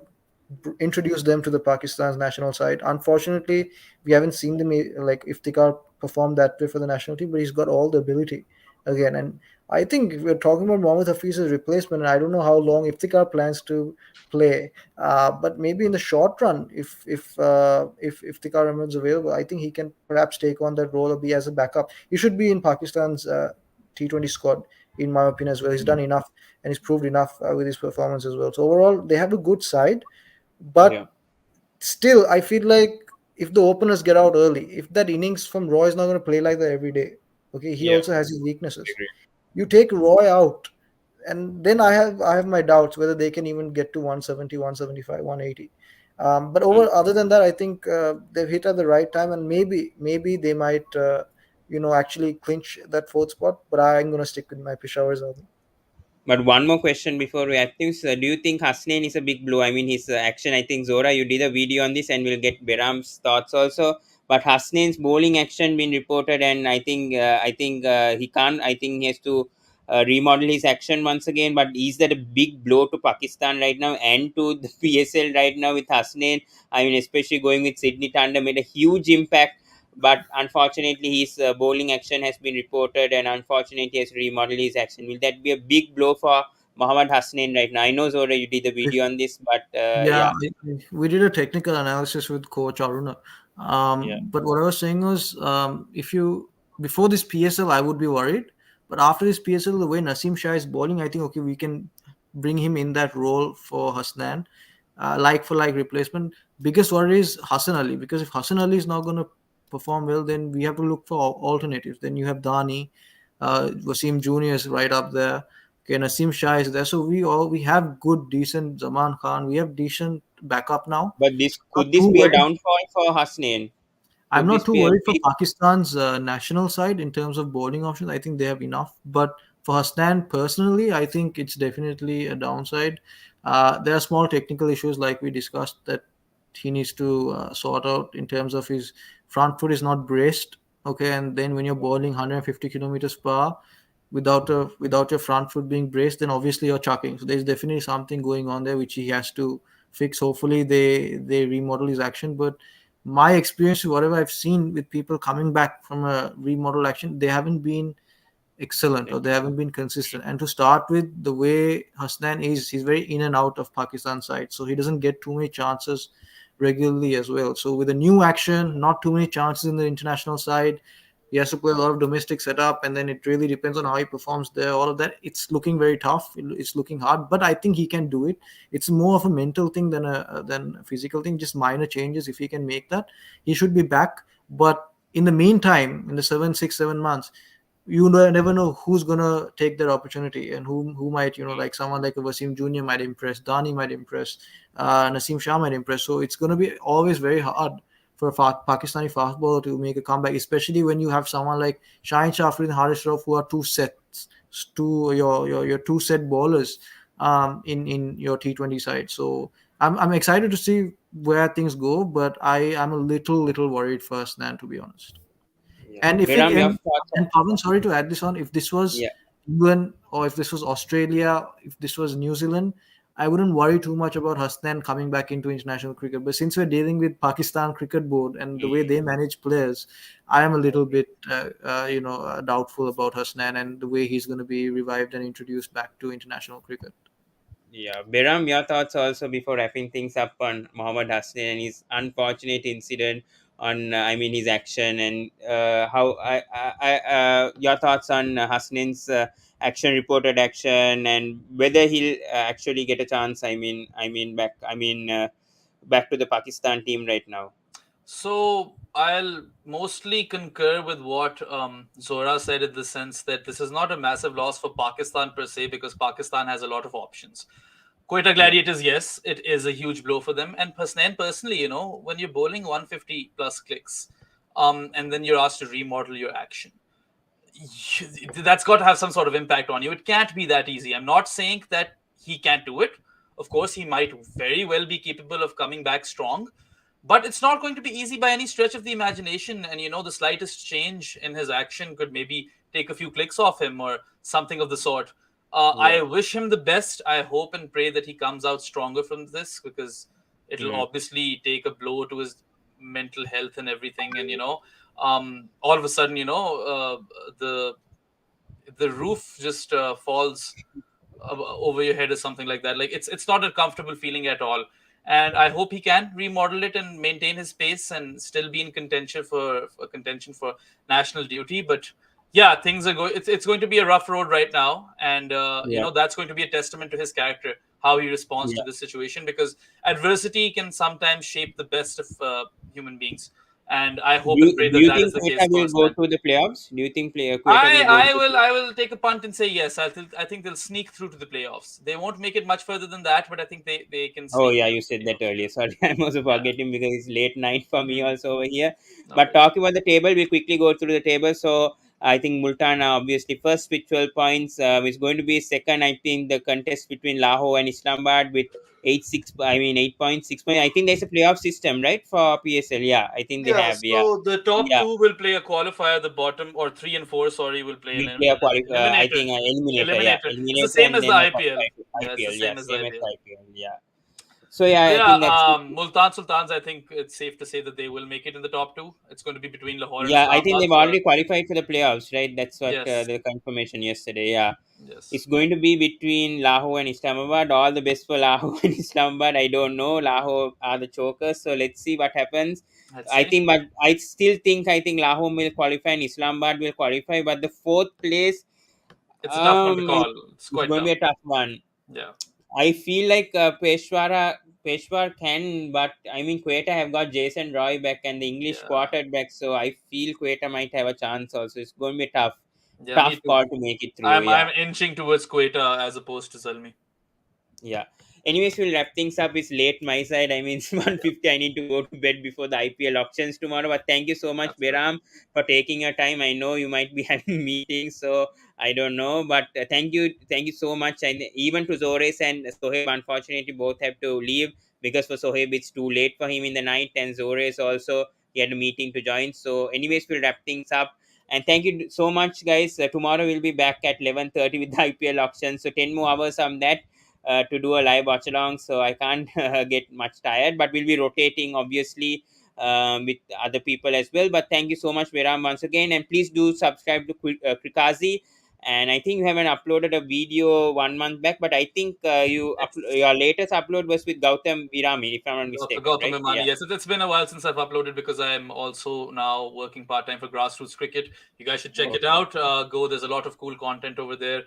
introduced them to the Pakistan's national side. Unfortunately, we haven't seen them like Iftikhar perform that way for the national team, but he's got all the ability again. And I think if we're talking about Mohammad Hafiz's replacement, and I don't know how long Iftikhar plans to play, but maybe in the short run, if Iftikhar remains available, I think he can perhaps take on that role or be as a backup. He should be in Pakistan's T20 squad, in my opinion, as well. He's done enough and he's proved enough with his performance as well. So overall, they have a good side, Yeah. but still, I feel like if the openers get out early, if that innings from Roy is not going to play like that every day, okay, he Yeah. also has his weaknesses. Agree. You take Roy out, and then I have my doubts whether they can even get to 170, 175, 180. But Mm. other than that, I think they've hit at the right time, and maybe they might actually clinch that fourth spot. But I'm going to stick with my Peshawar Zalmi. But one more question before we add things. Do you think Hasnain is a big blow? I mean, his action, I think, Zora, you did a video on this and we'll get Behram's thoughts also. But Hasnain's bowling action been reported, and I think he can't. I think he has to remodel his action once again. But is that a big blow to Pakistan right now and to the PSL right now with Hasnain? I mean, especially going with Sydney Tanda made a huge impact, but unfortunately his bowling action has been reported, and unfortunately he has remodeled his action. Will that be a big blow for Mohammad Hasnain right now? I know Zora you did a video on this, but Yeah, yeah. we did a technical analysis with Coach Aruna. Yeah. But what I was saying was, if you before this PSL, I would be worried. But after this PSL, the way Naseem Shah is bowling, I think okay, we can bring him in that role for Hasnan, like for like replacement. Biggest worry is Hassan Ali, because if Hassan Ali is not going to perform well, then we have to look for alternatives. Then you have Dani, Wasim Junior is right up there. Okay, Naseem Shah is there. So we have good, decent Zaman Khan. We have decent backup now. But this Not could this too be a worried. downfall for Hasnain? I'm Could not this too be a worried for big? Pakistan's national side in terms of bowling options. I think they have enough. But for Hasnan personally, I think it's definitely a downside. There are small technical issues like we discussed that he needs to sort out in terms of his front foot is not braced. Okay, and then when you're bowling 150 kilometers per hour without your front foot being braced, then obviously you're chucking. So there's definitely something going on there which he has to fix. Hopefully they remodel his action. But my experience, whatever I've seen with people coming back from a remodel action, they haven't been excellent or they haven't been consistent. And to start with, the way Hasnan is, he's very in and out of Pakistan side, so he doesn't get too many chances regularly as well. So with a new action, not too many chances in the international side, he has to play a lot of domestic setup, and then it really depends on how he performs there. All of that, it's looking very tough. It's looking hard, but I think he can do it. It's more of a mental thing than a physical thing. Just minor changes. If he can make that, he should be back. But in the meantime, in the 7 6 7 months, never know who's gonna take their opportunity and who might, like someone like a Wasim Junior might impress, Dani might impress, Naseem Shah might impress. So it's gonna be always very hard for a Pakistani fast bowler to make a comeback, especially when you have someone like Shaheen Shafri and Harish Rauf who are your two set bowlers in your T20 side. So I'm excited to see where things go, but I am a little worried for Nan, to be honest. Yeah. And if it Behram, your thoughts and on? Pavan, sorry to add this on, if this was Yeah. England or if this was Australia, if this was New Zealand, I wouldn't worry too much about Hasnan coming back into international cricket. But since we're dealing with Pakistan Cricket Board and the way they manage players, I am a little bit, doubtful about Hasnan and the way he's going to be revived and introduced back to international cricket. Yeah, Behram, your thoughts also before wrapping things up on Mohammad Hasnain and his unfortunate incident on, I mean, his action, and how your thoughts on Hasnain's action, reported action, and whether he'll actually get a chance. Back to the Pakistan team right now. So I'll mostly concur with what Zora said, in the sense that this is not a massive loss for Pakistan per se, because Pakistan has a lot of options. Quetta Yeah. Gladiators, yes, it is a huge blow for them. And Hasnain personally, when you're bowling 150 plus clicks, and then you're asked to remodel your action, that's got to have some sort of impact on you. It can't be that easy. I'm not saying that he can't do it. Of course, he might very well be capable of coming back strong, but it's not going to be easy by any stretch of the imagination. And the slightest change in his action could maybe take a few clicks off him or something of the sort. Yeah. I wish him the best. I hope and pray that he comes out stronger from this, because it'll Mm. obviously take a blow to his mental health and everything. And all of a sudden, the roof just falls over your head or something like that. Like, it's not a comfortable feeling at all. And I hope he can remodel it and maintain his pace and still be in contention for national duty. But yeah, things are going. It's going to be a rough road right now, and Yeah. that's going to be a testament to his character, how he responds to Yeah. this situation, because adversity can sometimes shape the best of human beings. And I hope and pray Do that you that is think the Quetta case for will us, go man. to the playoffs? Do you think Quetta will I go to I the will playoffs? I will take a punt and say yes. I think they'll sneak through to the playoffs. They won't make it much further than that, but I think they can Oh sneak yeah, through to you the said that playoffs. earlier. Sorry, I'm also Yeah. forgetting because it's late night for me Hmm. also over here. No But worries. talking about the table, we'll quickly go through the table. So I think Multan are obviously first with 12 points. Is going to be second. I think the contest between Lahore and Islamabad with 8-6. I mean 8 points, 6 points. I think there's a playoff system, right, for PSL. Yeah, I think they Yeah, have. Yeah, so the top yeah. two will play a qualifier. The bottom, or three and four, sorry, will play Will play a I eliminator. think eliminator. Yeah, Eliminator. It's the eliminator same and as the then a IPL. qualifier to Yeah, it's the IPL. Yeah, same as the same as IPL. IPL. Yeah. So yeah, So I think that's yeah, it. Multan Sultans, I think it's safe to say that they will make it in the top two. It's going to be between Lahore and Yeah, I think Islamabad they've for a already qualified for the playoffs, right? That's what yes, the confirmation yesterday. Yeah, yes. it's going to be between Lahore and Islamabad. All the best for Lahore and Islamabad. I don't know. Lahore are the chokers, so let's see what happens. Let's I see. think, but I think Lahore will qualify and Islamabad will qualify. But the fourth place, It's a tough one to call. It's it's quite going to be tough. a tough one. Yeah, I feel like Peshawar can, but I mean Quetta have got Jason Roy back and the English yeah, quarterback, so I feel Quetta might have a chance also. It's going to be tough, yeah. Me tough too. call to make it through. I'm Yeah. inching towards Quetta as opposed to Zalmi. Yeah. Anyways, we'll wrap things up. It's late my side. I mean, it's 1:50. I need to go to bed before the IPL auctions tomorrow. But thank you so much, Absolutely. Behram, for taking your time. I know you might be having meetings, so I don't know. But thank you so much. And even to Zoraiz and Sohaib, unfortunately, both have to leave because for Sohaib it's too late for him in the night, and Zoraiz also he had a meeting to join. So, anyways, we'll wrap things up. And thank you so much, guys. Tomorrow we'll be back at 11:30 with the IPL auction. So 10 more hours on that to do a live watch along, so I can't get much tired. But we'll be rotating, obviously, with other people as well. But thank you so much, Viram, once again, and please do subscribe to Criqazi. And I think you haven't uploaded a video 1 month back, but I think It's your latest upload was with Gautam Virami, if I'm not mistaken, Gautam right? Imani. Yeah. Yes, it's been a while since I've uploaded because I'm also now working part time for grassroots cricket. You guys should check it Okay. out. Go. There's a lot of cool content over there.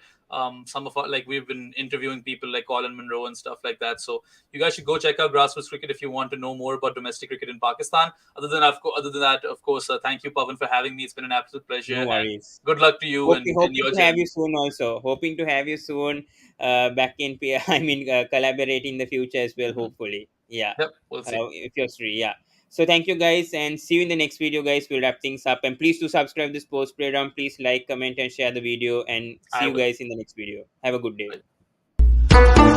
Some of our, like, we've been interviewing people like Colin Munro and stuff like that. So you guys should go check out grassroots cricket if you want to know more about domestic cricket in Pakistan. Other than that, of course, thank you, Pawan, for having me. It's been an absolute pleasure, No and worries. good luck to you and Hoping your to have you journey. soon also. Hoping to have you soon back in I mean collaborate in the future as well, Mhm. hopefully. Yeah. Yep, we'll see. If you're free, yeah. So thank you guys and see you in the next video, guys. We'll wrap things up and please do subscribe to Sports Playground. Please like, comment and share the video and see I you will. guys in the next video. Have a good day. Bye.